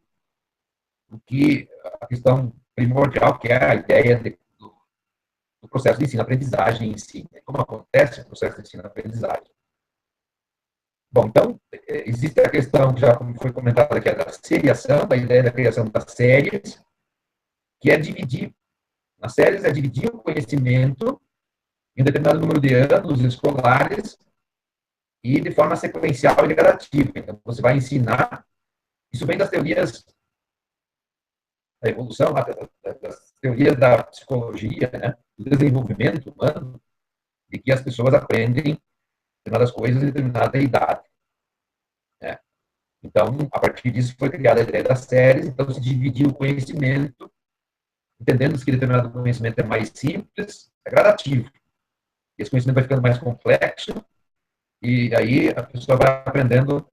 Speaker 1: a questão primordial, que é a ideia do processo de ensino-aprendizagem em si. Como acontece o processo de ensino-aprendizagem. Bom, então, existe a questão que já foi comentada aqui, da seriação, da ideia da criação das séries, que é dividir. Nas séries é dividir o conhecimento em um determinado número de anos escolares e de forma sequencial e gradativa. Então, você vai ensinar. Isso vem das teorias da evolução, das teorias da psicologia, né, do desenvolvimento humano, de que as pessoas aprendem determinadas coisas em determinada idade. Né? Então, a partir disso foi criada a ideia das séries, então se dividiu o conhecimento entendendo que determinado conhecimento é mais simples, é gradativo. Esse conhecimento vai ficando mais complexo, e aí a pessoa vai aprendendo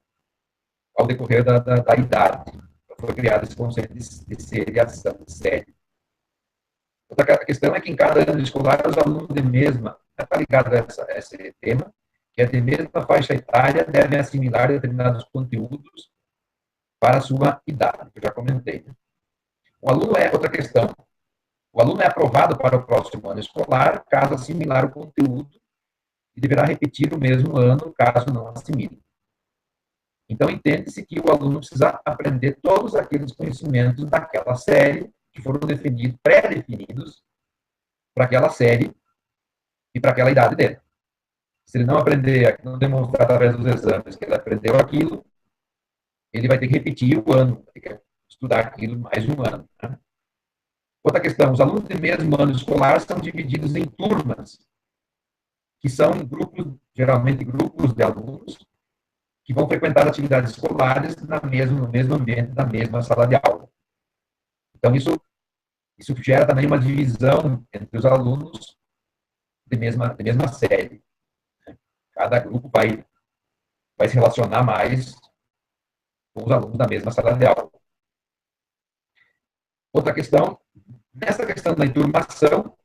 Speaker 1: ao decorrer da idade. Foi criado esse conceito de seriação, de série. Outra questão é que em cada ano escolar, os alunos de mesma, está ligado a esse tema, que é de mesma faixa etária, devem assimilar determinados conteúdos para a sua idade, que eu já comentei. O aluno outra questão. O aluno é aprovado para o próximo ano escolar, caso assimilar o conteúdo, e deverá repetir o mesmo ano, caso não assimile. Então, entende-se que o aluno precisa aprender todos aqueles conhecimentos daquela série que foram definidos, pré-definidos para aquela série e para aquela idade dele. Se ele não aprender, não demonstrar através dos exames que ele aprendeu aquilo, ele vai ter que repetir o ano, vai ter que estudar aquilo mais um ano. Né? Outra questão, os alunos de mesmo ano escolar são divididos em turmas, que são grupos, geralmente grupos de alunos, que vão frequentar atividades escolares no mesmo ambiente, na mesma sala de aula. Então, isso gera também uma divisão entre os alunos de mesma série. Cada grupo vai se relacionar mais com os alunos da mesma sala de aula. Outra questão, nessa questão da enturmação,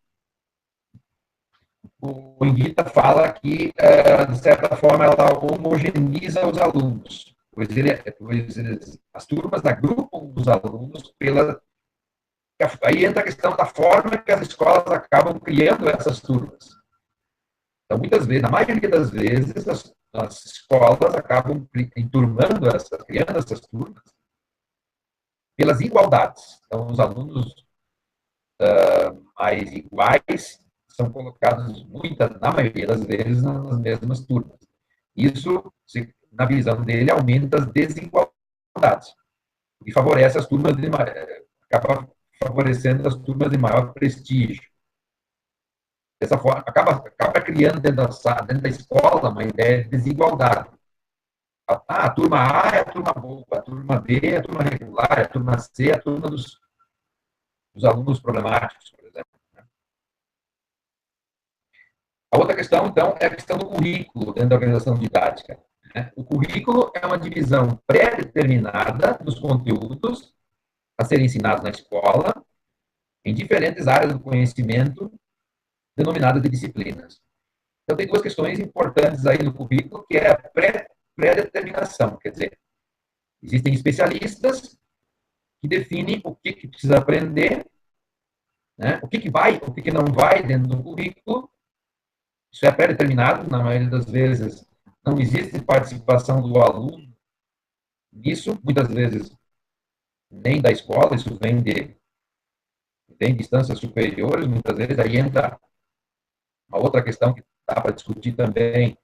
Speaker 1: o Anguita fala que, de certa forma, ela homogeneiza os alunos, pois as turmas agrupam os alunos pela... Aí entra a questão da forma que as escolas acabam criando essas turmas. Então, muitas vezes, na maioria das vezes, as escolas acabam enturmando criando essas turmas pelas igualdades. Então, os alunos mais iguais são colocados, na maioria das vezes, nas mesmas turmas. Isso, na visão dele, aumenta as desigualdades e favorece as turmas acaba favorecendo as turmas de maior prestígio. Dessa forma, acaba criando dentro da escola uma ideia de desigualdade. A turma A é a turma boa, a turma B é a turma regular, a turma C é a turma dos alunos problemáticos, por exemplo. A outra questão, então, é a questão do currículo dentro da organização didática. O currículo é uma divisão pré-determinada dos conteúdos a serem ensinados na escola, em diferentes áreas do conhecimento, denominadas de disciplinas. Então, tem duas questões importantes aí no currículo, que é a pré-determinação, quer dizer, existem especialistas que definem o que precisa aprender, né? o que vai, o que não vai dentro do currículo. Isso é pré-determinado, na maioria das vezes não existe participação do aluno nisso, muitas vezes nem da escola, isso vem de instâncias superiores, muitas vezes, aí entra uma outra questão que dá para discutir também,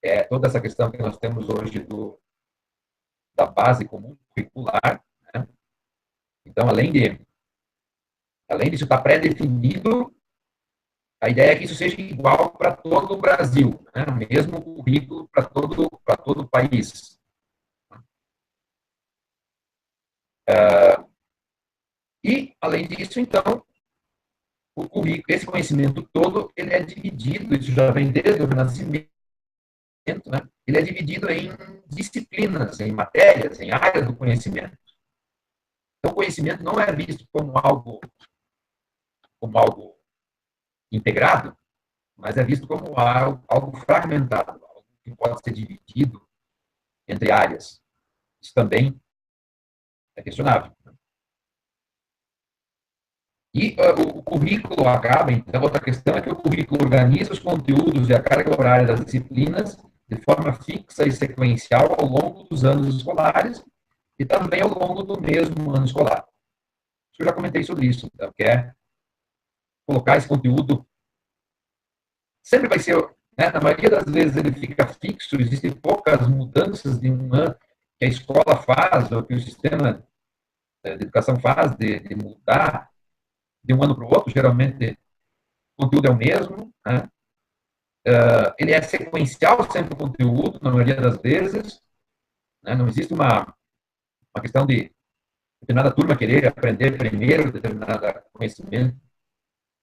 Speaker 1: é toda essa questão que nós temos hoje da base comum curricular, né? Então, além disso estar pré-definido, a ideia é que isso seja igual para todo o Brasil, né? O mesmo currículo para todo o país. E, além disso, então, o currículo, esse conhecimento todo, ele é dividido, isso já vem desde o Renascimento, né? Ele é dividido em disciplinas, em matérias, em áreas do conhecimento. Então, o conhecimento não é visto como algo integrado, mas é visto como algo fragmentado, algo que pode ser dividido entre áreas. Isso também é questionável. E o currículo acaba, então, outra questão é que o currículo organiza os conteúdos e a carga horária das disciplinas de forma fixa e sequencial ao longo dos anos escolares e também ao longo do mesmo ano escolar. Eu já comentei sobre isso, então, que é colocar esse conteúdo, sempre vai ser, né, na maioria das vezes ele fica fixo, existem poucas mudanças de um ano que a escola faz, ou que o sistema de educação faz, de mudar de um ano para o outro, geralmente o conteúdo é o mesmo, né? Ele é sequencial sempre o conteúdo, na maioria das vezes, né? Não existe uma questão de determinada turma querer aprender primeiro determinado conhecimento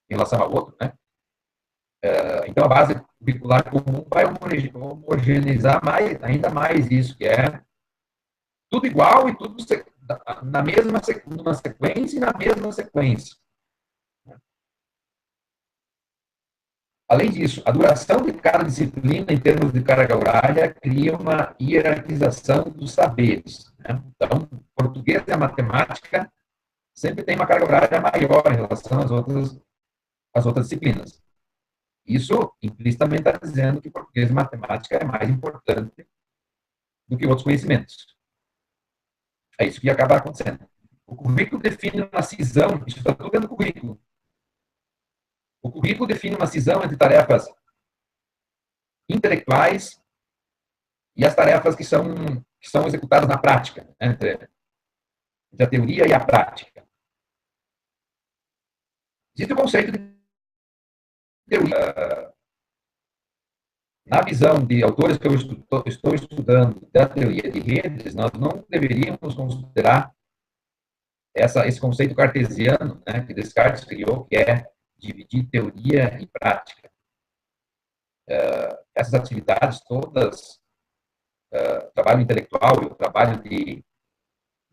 Speaker 1: em relação ao outro, né? Então, a base curricular comum vai homogeneizar ainda mais isso, que é tudo igual e tudo numa sequência e na mesma sequência. Além disso, a duração de cada disciplina, em termos de carga horária, cria uma hierarquização dos saberes. Né? Então, português e a matemática sempre tem uma carga horária maior em relação às outras disciplinas. Isso, implicitamente, está dizendo que português e matemática é mais importante do que outros conhecimentos. É isso que acaba acontecendo. O currículo define uma cisão, isso está tudo dentro do currículo. O currículo define uma cisão entre tarefas intelectuais e as tarefas que são executadas na prática, né? entre a teoria e a prática. Existe o conceito de teoria. Na visão de autores que eu estou estudando da teoria de redes, nós não deveríamos considerar esse conceito cartesiano, né, que Descartes criou, que é dividir teoria e prática. Essas atividades todas, o trabalho intelectual e o trabalho de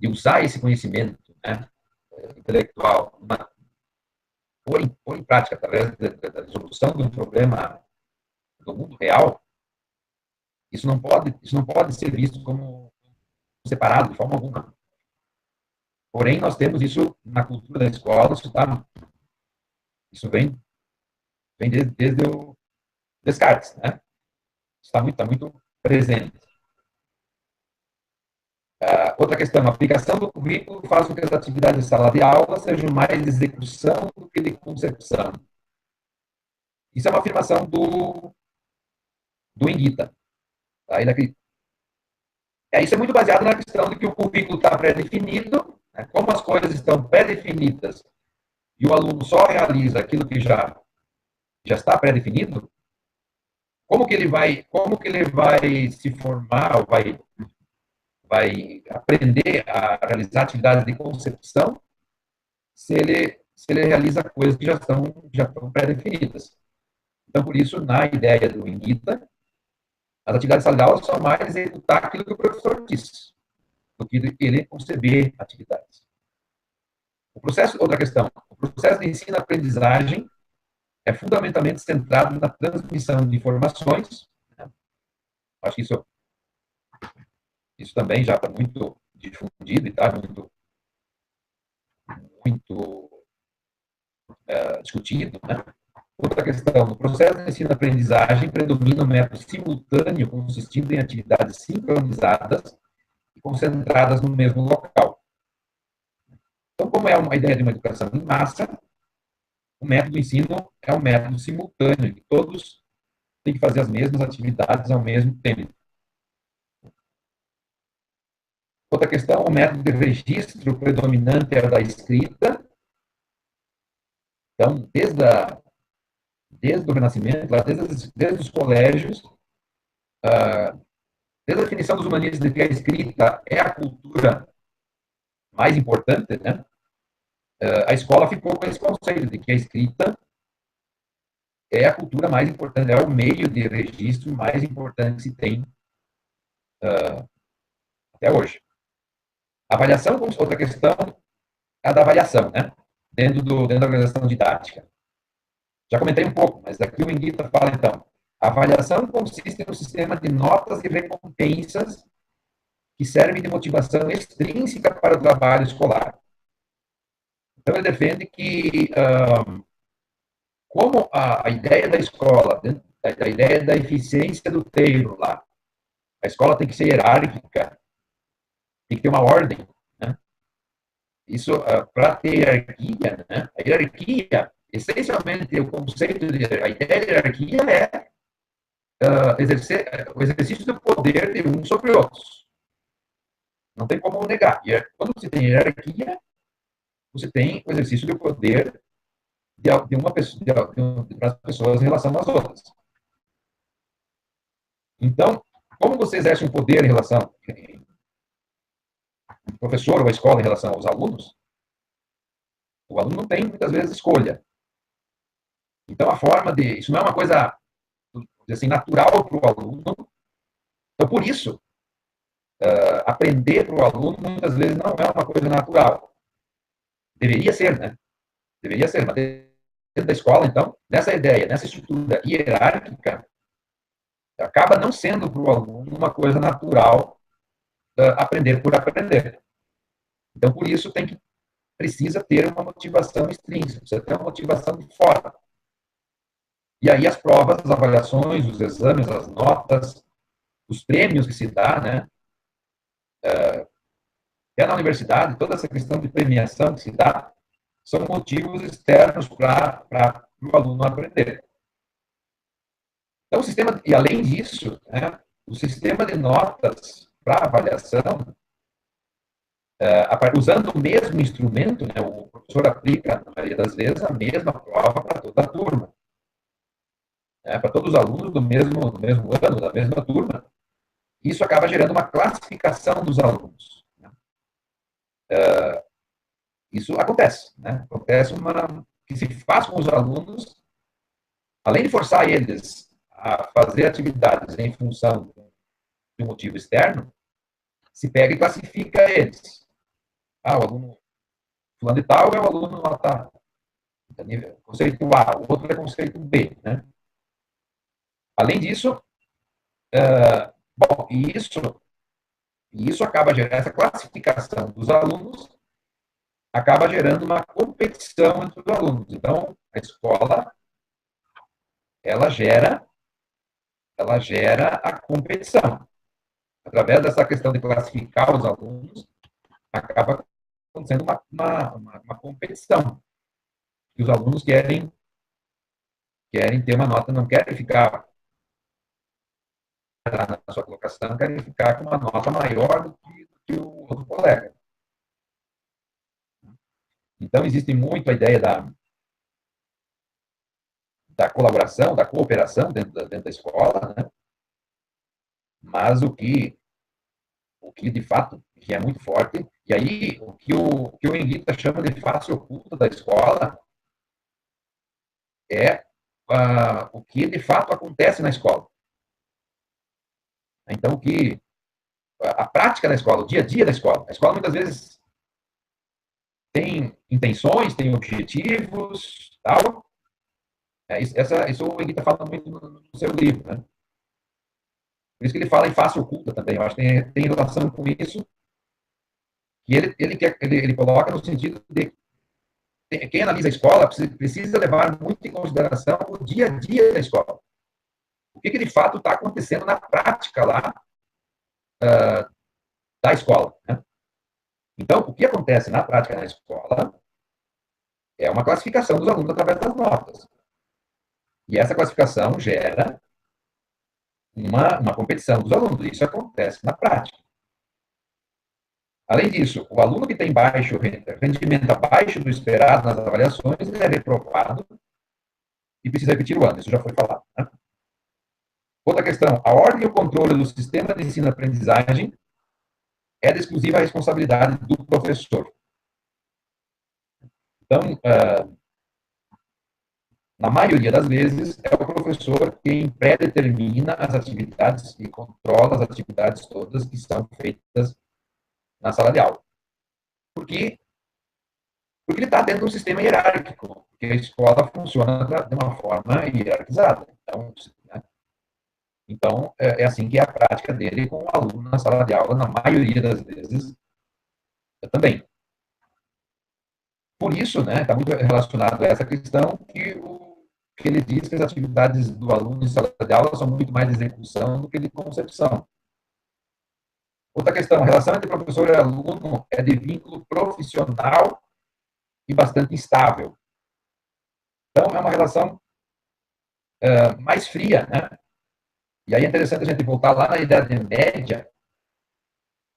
Speaker 1: usar esse conhecimento, né, intelectual, pôr em prática através da resolução de um problema do mundo real, isso não pode ser visto como separado de forma alguma. Porém, nós temos isso na cultura da escola, isso vem desde o Descartes, né? Está muito presente. Outra questão, a aplicação do currículo faz com que as atividades de sala de aula sejam mais de execução do que de concepção. Isso é uma afirmação do Enguita. Tá? Isso é muito baseado na questão de que o currículo está pré-definido, né? Como as coisas estão pré-definidas e o aluno só realiza aquilo que já está pré-definido, como que ele vai se formar, ou vai aprender a realizar atividades de concepção se ele realiza coisas que já estão pré-definidas. Então, por isso, na ideia do Enguita, as atividades de sala de aula são mais executar aquilo que o professor disse, do que ele conceber atividades. Outra questão, o processo de ensino-aprendizagem é fundamentalmente centrado na transmissão de informações, né? Acho que isso também já está muito difundido e está muito discutido, né? Outra questão, no processo de ensino-aprendizagem predomina o método simultâneo, consistindo em atividades sincronizadas e concentradas no mesmo local. Então, como é uma ideia de uma educação em massa, o método de ensino é um método simultâneo, que todos têm que fazer as mesmas atividades ao mesmo tempo. Outra questão, o método de registro predominante é o da escrita. Então, desde o Renascimento, desde os colégios, desde a definição dos humanistas de que a escrita é a cultura mais importante, né? A escola ficou com esse conceito de que a escrita é a cultura mais importante, é o meio de registro mais importante que se tem até hoje. A avaliação, outra questão, é a da avaliação, né? Dentro da organização didática. Já comentei um pouco, mas aqui o Enguita fala, então, a avaliação consiste no sistema de notas e recompensas que servem de motivação extrínseca para o trabalho escolar. Então, ele defende que, como a ideia da escola, a ideia da eficiência do Taylor lá, a escola tem que ser hierárquica, tem que ter uma ordem, né? Isso, para ter hierarquia, né? A hierarquia, essencialmente, a ideia de hierarquia é o exercício do poder de uns sobre outros. Não tem como negar. Quando você tem hierarquia, você tem o exercício do poder de uma pessoa, das pessoas em relação às outras. Então, como você exerce um poder em relação o professor ou a escola em relação aos alunos, o aluno não tem, muitas vezes, escolha. Então, a forma de... Isso não é uma coisa, assim, natural para o aluno. Então, por isso, aprender para o aluno, muitas vezes, não é uma coisa natural. Deveria ser, né? Deveria ser, mas dentro da escola, então, nessa ideia, nessa estrutura hierárquica, acaba não sendo para o aluno uma coisa natural aprender por aprender. Então, por isso, precisa ter uma motivação extrínseca, precisa ter uma motivação de fora. E aí as provas, as avaliações, os exames, as notas, os prêmios que se dá, né? Até na universidade, toda essa questão de premiação que se dá, são motivos externos para o aluno aprender. Então, o sistema, e além disso, né, o sistema de notas para avaliação, usando o mesmo instrumento, né, o professor aplica, na maioria das vezes, a mesma prova para toda a turma. Para todos os alunos do mesmo ano, da mesma turma. Isso acaba gerando uma classificação dos alunos. Né? Isso acontece. Né? Acontece que se faz com os alunos, além de forçar eles a fazer atividades em função de um motivo externo, se pega e classifica eles. O aluno fulano de tal é o aluno nota conceito A, o outro é conceito B. Né? Além disso, bom, isso acaba gerando, essa classificação dos alunos acaba gerando uma competição entre os alunos. Então, a escola, ela gera a competição. Através dessa questão de classificar os alunos, acaba acontecendo uma competição. E os alunos querem ter uma nota, não querem ficar na sua colocação, querem ficar com uma nota maior do que o outro colega. Então, existe muito a ideia da colaboração, da cooperação dentro da escola, né? Mas o que de fato que é muito forte, e aí o que o Enguita chama de face oculta da escola é o que de fato acontece na escola. Então, a prática da escola, o dia a dia da escola, a escola muitas vezes tem intenções, tem objetivos, tal. Isso o Enguita fala muito no seu livro, né? Por isso que ele fala em face oculta também. Eu acho que tem relação com isso, que ele coloca no sentido de quem analisa a escola precisa levar muito em consideração o dia a dia da escola. O que de fato está acontecendo na prática lá da escola. Né? Então, o que acontece na prática na escola é uma classificação dos alunos através das notas. E essa classificação gera uma competição dos alunos. Isso acontece na prática. Além disso, o aluno que tem rendimento abaixo do esperado nas avaliações é reprovado e precisa repetir o ano. Isso já foi falado. Né? Outra questão, a ordem e o controle do sistema de ensino-aprendizagem é de exclusiva responsabilidade do professor. Então, na maioria das vezes, é o professor quem pré-determina as atividades e controla as atividades todas que são feitas na sala de aula. Porque ele está dentro de um sistema hierárquico, porque a escola funciona de uma forma hierarquizada. Então, é assim que é a prática dele com o aluno na sala de aula, na maioria das vezes, também. Por isso, né, está muito relacionado a essa questão que ele diz que as atividades do aluno em sala de aula são muito mais de execução do que de concepção. Outra questão, a relação entre professor e aluno é de vínculo profissional e bastante instável. Então, é uma relação mais fria, né? E aí é interessante a gente voltar lá na Idade Média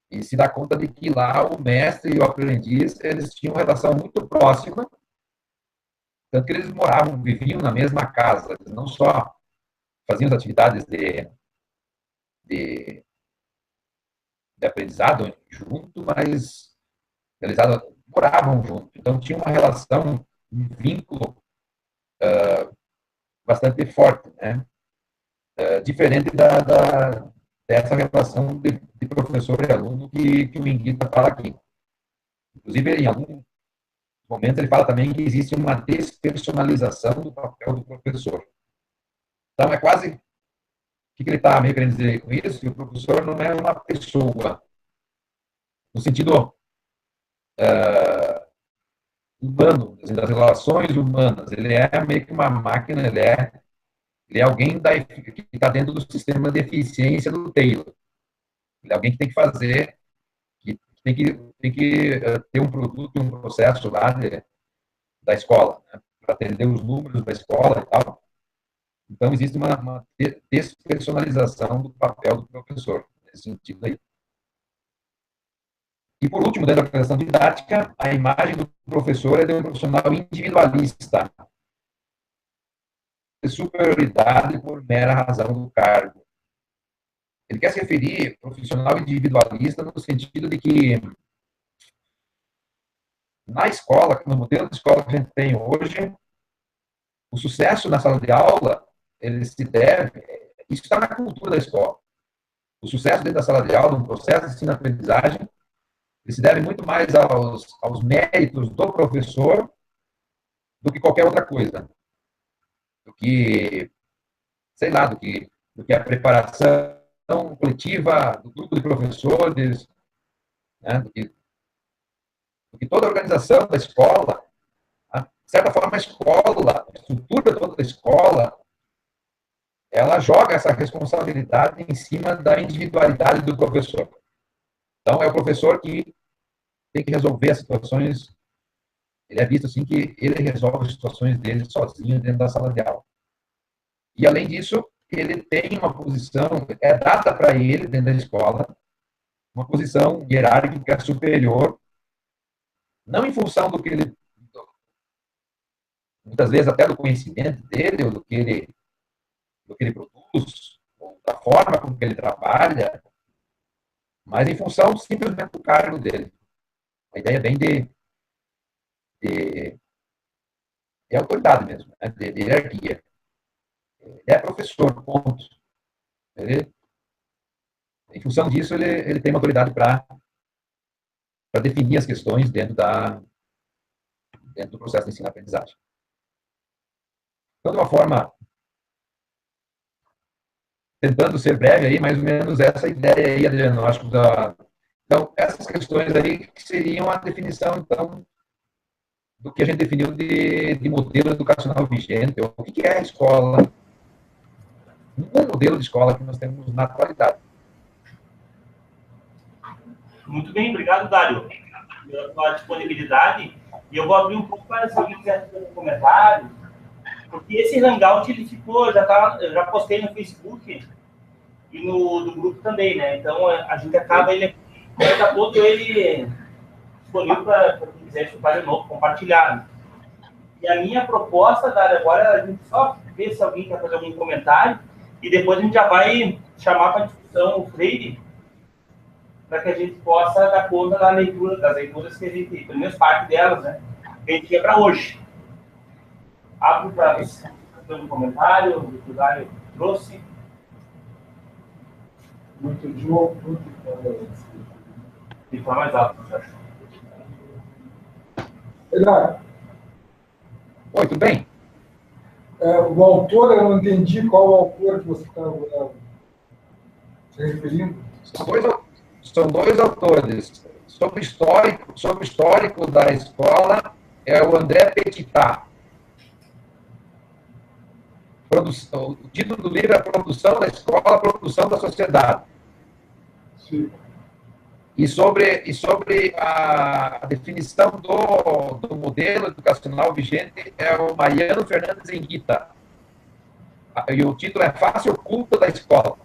Speaker 1: e se dar conta de que lá o mestre e o aprendiz, eles tinham uma relação muito próxima, tanto que eles viviam na mesma casa, eles não só faziam as atividades de de aprendizado junto, mas moravam junto. Então, tinha uma relação, um vínculo bastante forte, né? Diferente dessa relação de professor e aluno que o Inguita fala aqui. Inclusive, em algum momento, ele fala também que existe uma despersonalização do papel do professor. Então, é quase... O que ele está meio querendo dizer com isso? Que o professor não é uma pessoa, no sentido humano, das relações humanas. Ele é meio que uma máquina, ele é alguém que está dentro do sistema de eficiência do Taylor. Ele é alguém que tem que fazer, que tem que ter um produto, um processo lá da escola, né, para atender os números da escola e tal. Então, existe uma despersonalização do papel do professor, nesse sentido aí. E, por último, dentro da apresentação didática, a imagem do professor é de um profissional individualista, de superioridade por mera razão do cargo. Ele quer se referir ao profissional individualista no sentido de que, na escola, no modelo de escola que a gente tem hoje, o sucesso na sala de aula, ele se deve, isso está na cultura da escola. O sucesso dentro da sala de aula, um processo de ensino-aprendizagem, ele se deve muito mais aos méritos do professor do que qualquer outra coisa. Do que, sei lá, do que a preparação coletiva do grupo de professores, né, do que toda a organização da escola, de certa forma, a escola, a estrutura toda da escola, ela joga essa responsabilidade em cima da individualidade do professor. Então, é o professor que tem que resolver as situações. Ele é visto assim que ele resolve as situações dele sozinho dentro da sala de aula. E, além disso, ele tem uma posição, é dada para ele, dentro da escola, uma posição hierárquica superior, não em função do que ele, muitas vezes até do conhecimento dele, ou do que ele produz, ou da forma como ele trabalha, mas em função simplesmente do cargo dele. A ideia é bem de autoridade mesmo, né? De hierarquia. Ele é professor, ponto. Em função disso, ele tem uma autoridade para definir as questões dentro do processo de ensino-aprendizagem. Então, de uma forma, tentando ser breve aí, mais ou menos essa ideia aí, Adriano, acho que então, essas questões aí que seriam a definição, então, do que a gente definiu de modelo educacional vigente, ou o que é a escola, um modelo de escola que nós temos na atualidade.
Speaker 2: Muito bem, obrigado, Dário, pela sua disponibilidade. E eu vou abrir um pouco para se alguém quiser fazer um comentário, porque esse Hangout ele ficou, eu já postei no Facebook e no grupo também, né? Então a gente acaba ele está todo ele disponível para quem quiser escutar de novo, compartilhar. E a minha proposta, Dário, agora é a gente só ver se alguém quer fazer algum comentário e depois a gente já vai chamar para discussão o Freire, para que a gente possa dar conta das leituras que a gente, pelo menos parte delas, né, que a gente tinha para hoje. Abro para fazer um comentário, o que o Dário trouxe.
Speaker 3: Muito João, muito
Speaker 2: E falar mais alto, você acha?
Speaker 3: Eduardo,
Speaker 1: Oi, tudo bem?
Speaker 3: o autor, eu não entendi qual o autor que você está se referindo.
Speaker 1: São dois autores. Sobre o histórico da escola, é o André Petitat. O título do livro é Produção da Escola, Produção da Sociedade.
Speaker 3: Sim.
Speaker 1: E sobre a definição do modelo educacional vigente é o Mariano Fernandes Enguita. E o título é Face Oculta da Escola.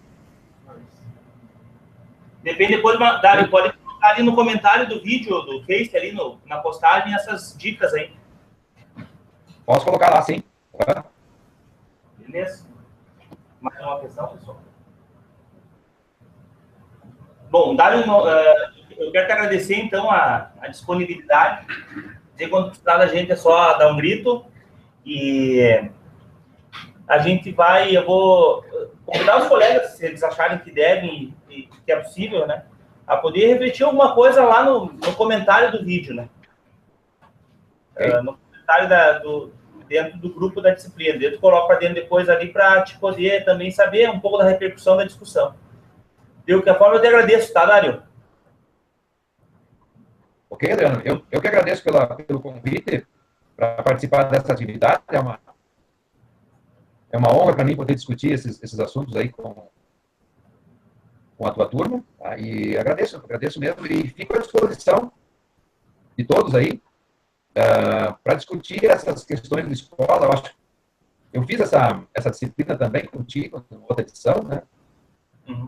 Speaker 2: Depende depois, Dário, pode colocar ali no comentário do vídeo, do Face, ali na postagem, essas dicas aí.
Speaker 1: Posso colocar lá, sim.
Speaker 2: Beleza? Mais uma questão, pessoal? Bom, eu quero te agradecer, então, a disponibilidade. Dizer, quando precisar da gente, é só dar um grito. E a gente eu vou convidar os colegas, se eles acharem que devem e que é possível, né, a poder refletir alguma coisa lá no comentário do vídeo, né? No comentário dentro do grupo da disciplina. Eu coloco para dentro depois ali para te poder também saber um pouco da repercussão da discussão. De qualquer forma, eu te agradeço, tá, Dário?
Speaker 1: Ok, Adriano, eu que agradeço pelo convite para participar dessa atividade. É uma honra para mim poder discutir esses assuntos aí com a tua turma. Tá? E agradeço mesmo. E fico à disposição de todos aí para discutir essas questões de escola. Eu fiz essa disciplina também contigo, na outra edição, né?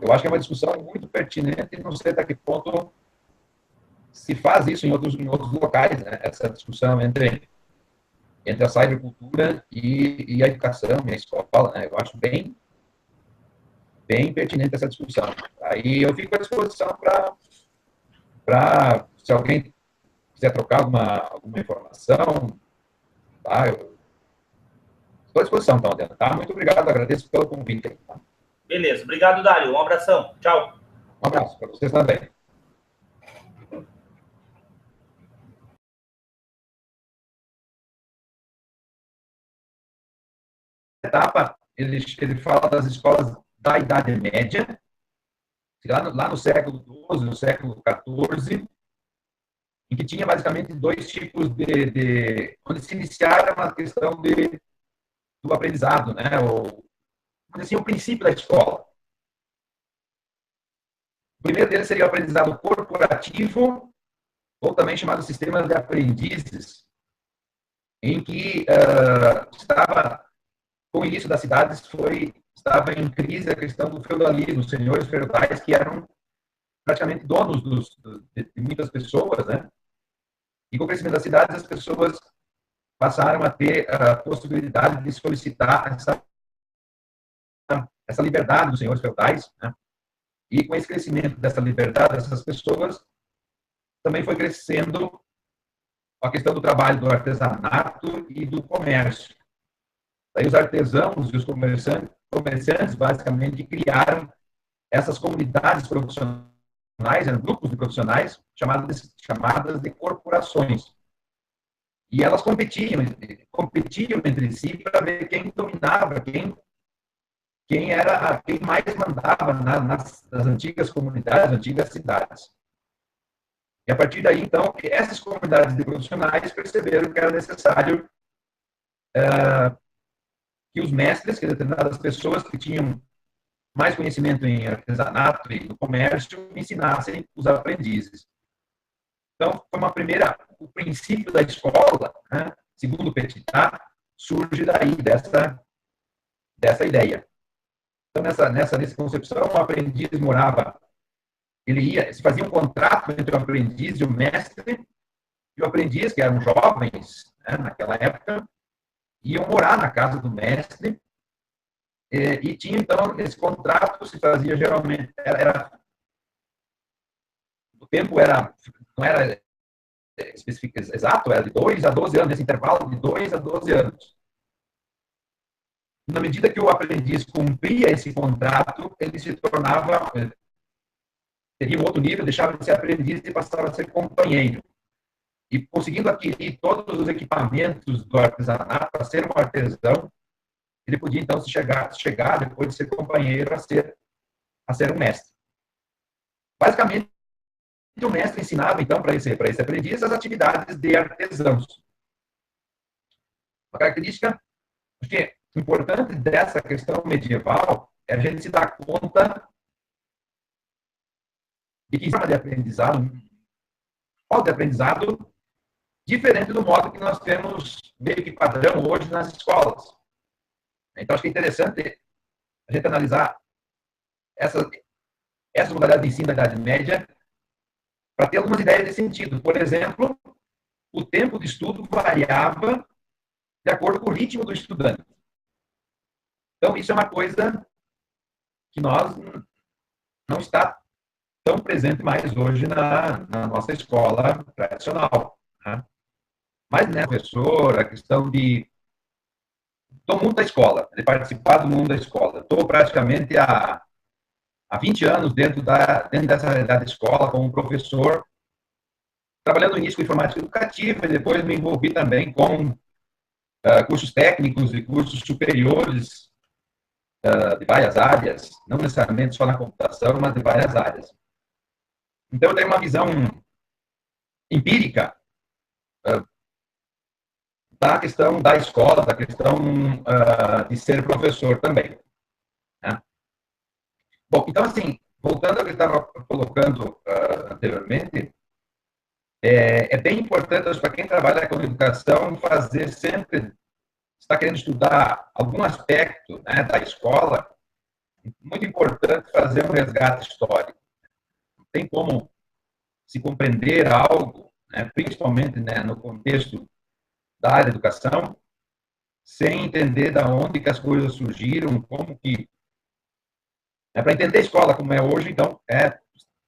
Speaker 1: Eu acho que é uma discussão muito pertinente e não sei até que ponto se faz isso em outros locais, né? Essa discussão entre a cybercultura e a educação e a escola, né? Eu acho bem pertinente essa discussão. Aí eu fico à disposição para se alguém quiser trocar alguma informação, tá? Eu estou à disposição, então, Adriano, tá? Muito obrigado, agradeço pelo convite. Tá?
Speaker 2: Beleza, obrigado, Dário. Um abração. Tchau.
Speaker 1: Um abraço para vocês também. Etapa, ele fala das escolas da Idade Média, lá no século XII, no século XIV, em que tinha basicamente dois tipos onde se iniciara uma questão do aprendizado, né? Assim, o princípio da escola. O primeiro deles seria o aprendizado corporativo, ou também chamado sistema de aprendizes, em que estava, com o início das cidades, estava em crise a questão do feudalismo, os senhores feudais que eram praticamente donos de muitas pessoas, né? E com o crescimento das cidades, as pessoas passaram a ter a possibilidade de solicitar essa liberdade dos senhores feudais, né? E com esse crescimento dessa liberdade dessas pessoas, também foi crescendo a questão do trabalho do artesanato e do comércio. Aí os artesãos e os comerciantes basicamente criaram essas comunidades profissionais, grupos de profissionais, chamadas de corporações. E elas competiam entre si para ver quem dominava, quem mais mandava nas antigas comunidades, antigas cidades. E a partir daí, então, essas comunidades de profissionais perceberam que era necessário que os mestres, que determinadas pessoas que tinham mais conhecimento em artesanato e no comércio, ensinassem os aprendizes. Então, o princípio da escola, né, segundo o Petitat, surge daí, dessa ideia. Então, nessa concepção, o aprendiz se fazia um contrato entre o aprendiz e o mestre, e o aprendiz, que eram jovens, né, naquela época, iam morar na casa do mestre, e tinha, então, esse contrato se fazia geralmente, o tempo não era específico exato, era de 2 a 12 anos, esse intervalo de 2 a 12 anos. Na medida que o aprendiz cumpria esse contrato, ele se tornava, teria um outro nível, deixava de ser aprendiz e passava a ser companheiro. E conseguindo adquirir todos os equipamentos do artesanato para ser um artesão, ele podia, então, chegar depois de ser companheiro, a ser um mestre. Basicamente, o mestre ensinava, então, para esse aprendiz, as atividades de artesãos. Uma característica importante dessa questão medieval é a gente se dar conta de que forma de aprendizado, diferente do modo que nós temos meio que padrão hoje nas escolas. Então, acho que é interessante a gente analisar essa modalidade de ensino da Idade Média para ter algumas ideias de sentido. Por exemplo, o tempo de estudo variava de acordo com o ritmo do estudante. Então, isso é uma coisa que não está estão presentes mais hoje na nossa escola tradicional. Né? Mas, né, professor, a questão do mundo da escola, de participar do mundo da escola. Estou praticamente há 20 anos dentro dessa realidade da escola como professor, trabalhando no início com informática educativa e depois me envolvi também com cursos técnicos e cursos superiores de várias áreas, não necessariamente só na computação, mas de várias áreas. Então, eu tenho uma visão empírica da questão da escola, da questão de ser professor também. Né? Bom, então, assim, voltando ao que eu estava colocando anteriormente, é bem importante para quem trabalha com educação fazer sempre, está querendo estudar algum aspecto, né, da escola, muito importante fazer um resgate histórico. Não tem como se compreender algo, né, principalmente, né, no contexto da área da educação, sem entender da onde que as coisas surgiram, como que... Para entender a escola como é hoje, então, é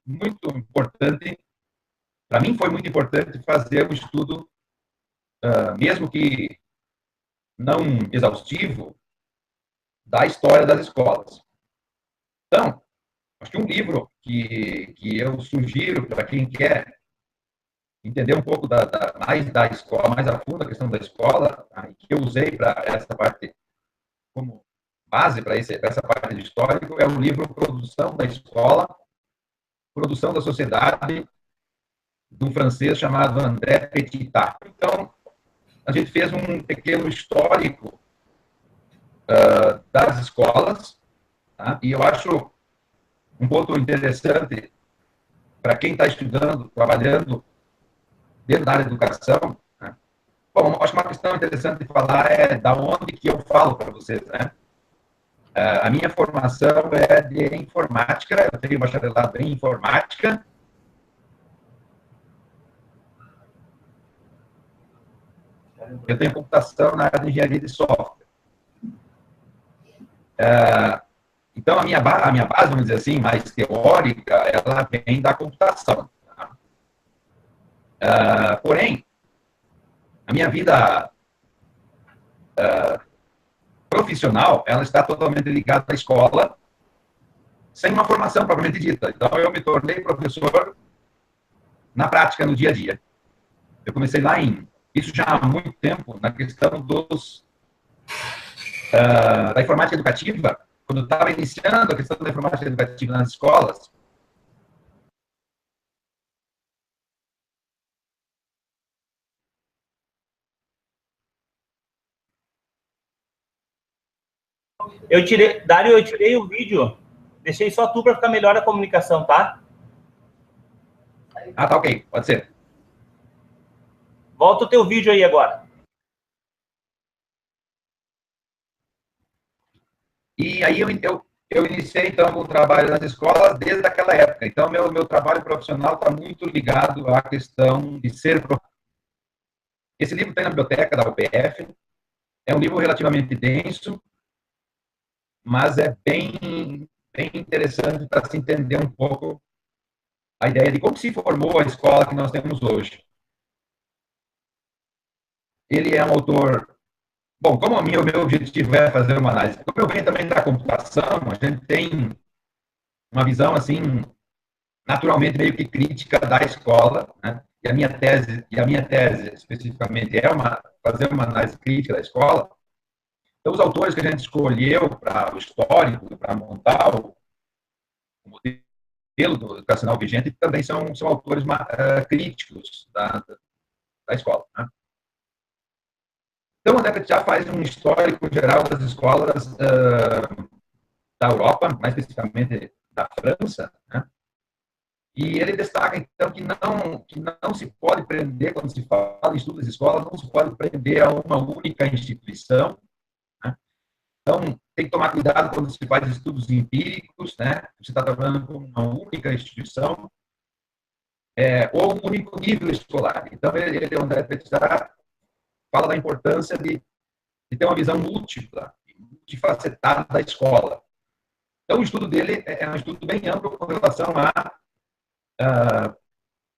Speaker 1: muito importante, para mim foi muito importante fazer um estudo, mesmo que não exaustivo, da história das escolas. Então, acho que um livro que eu sugiro para quem quer entender um pouco mais da escola, mais a fundo a questão da escola, e que eu usei para essa parte como base para essa parte de histórico, é o livro Produção da Escola, Produção da Sociedade, de um francês chamado André Petitat. Então, a gente fez um pequeno histórico das escolas, tá? E eu acho um ponto interessante para quem está estudando, trabalhando dentro da área de educação. Né? Bom, acho que uma questão interessante de falar é da onde que eu falo para vocês, né? A minha formação é de informática, eu tenho bacharelado em informática. Eu tenho computação na área de engenharia de software. Então, a minha base, vamos dizer assim, mais teórica, ela vem da computação. Tá? Porém, a minha vida profissional, ela está totalmente ligada à escola, sem uma formação propriamente dita. Então, eu me tornei professor na prática, no dia a dia. Eu comecei isso já há muito tempo, na questão da informática educativa, quando eu estava iniciando a questão da informática educativa nas escolas.
Speaker 2: Dário, eu tirei o vídeo, deixei só tu para ficar melhor a comunicação, tá?
Speaker 1: Tá ok, pode ser.
Speaker 2: Volta o teu vídeo aí agora.
Speaker 1: E aí eu iniciei, então, o trabalho nas escolas desde aquela época. Então, meu trabalho profissional está muito ligado à questão de ser professor. Esse livro tem na biblioteca da UPF. É um livro relativamente denso, mas é bem interessante para se entender um pouco a ideia de como se formou a escola que nós temos hoje. Ele é um autor... Bom, como o meu objetivo é fazer uma análise, como eu venho também da computação, a gente tem uma visão, assim, naturalmente meio que crítica da escola, né? E a minha tese especificamente é fazer uma análise crítica da escola. Então, os autores que a gente escolheu para o histórico, para montar o modelo educacional vigente, também são autores críticos da escola. Né? Então, o André já faz um histórico geral das escolas da Europa, mais especificamente da França, né? E ele destaca, então, que não se pode prender, quando se fala em estudo das escolas, não se pode prender a uma única instituição. Né? Então, tem que tomar cuidado quando se faz estudos empíricos, né? Você está trabalhando com uma única instituição, ou um único nível escolar. Então, o André Petitat fala da importância de ter uma visão múltipla, multifacetada da escola. Então, o estudo dele é um estudo bem amplo com relação a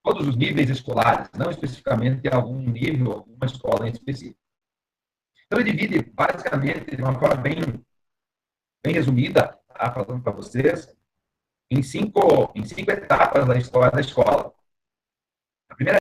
Speaker 1: todos os níveis escolares, não especificamente algum nível, alguma escola em específico. Então, ele divide, basicamente, de uma forma bem resumida, tá? Falando para vocês, em cinco etapas da história da escola. A primeira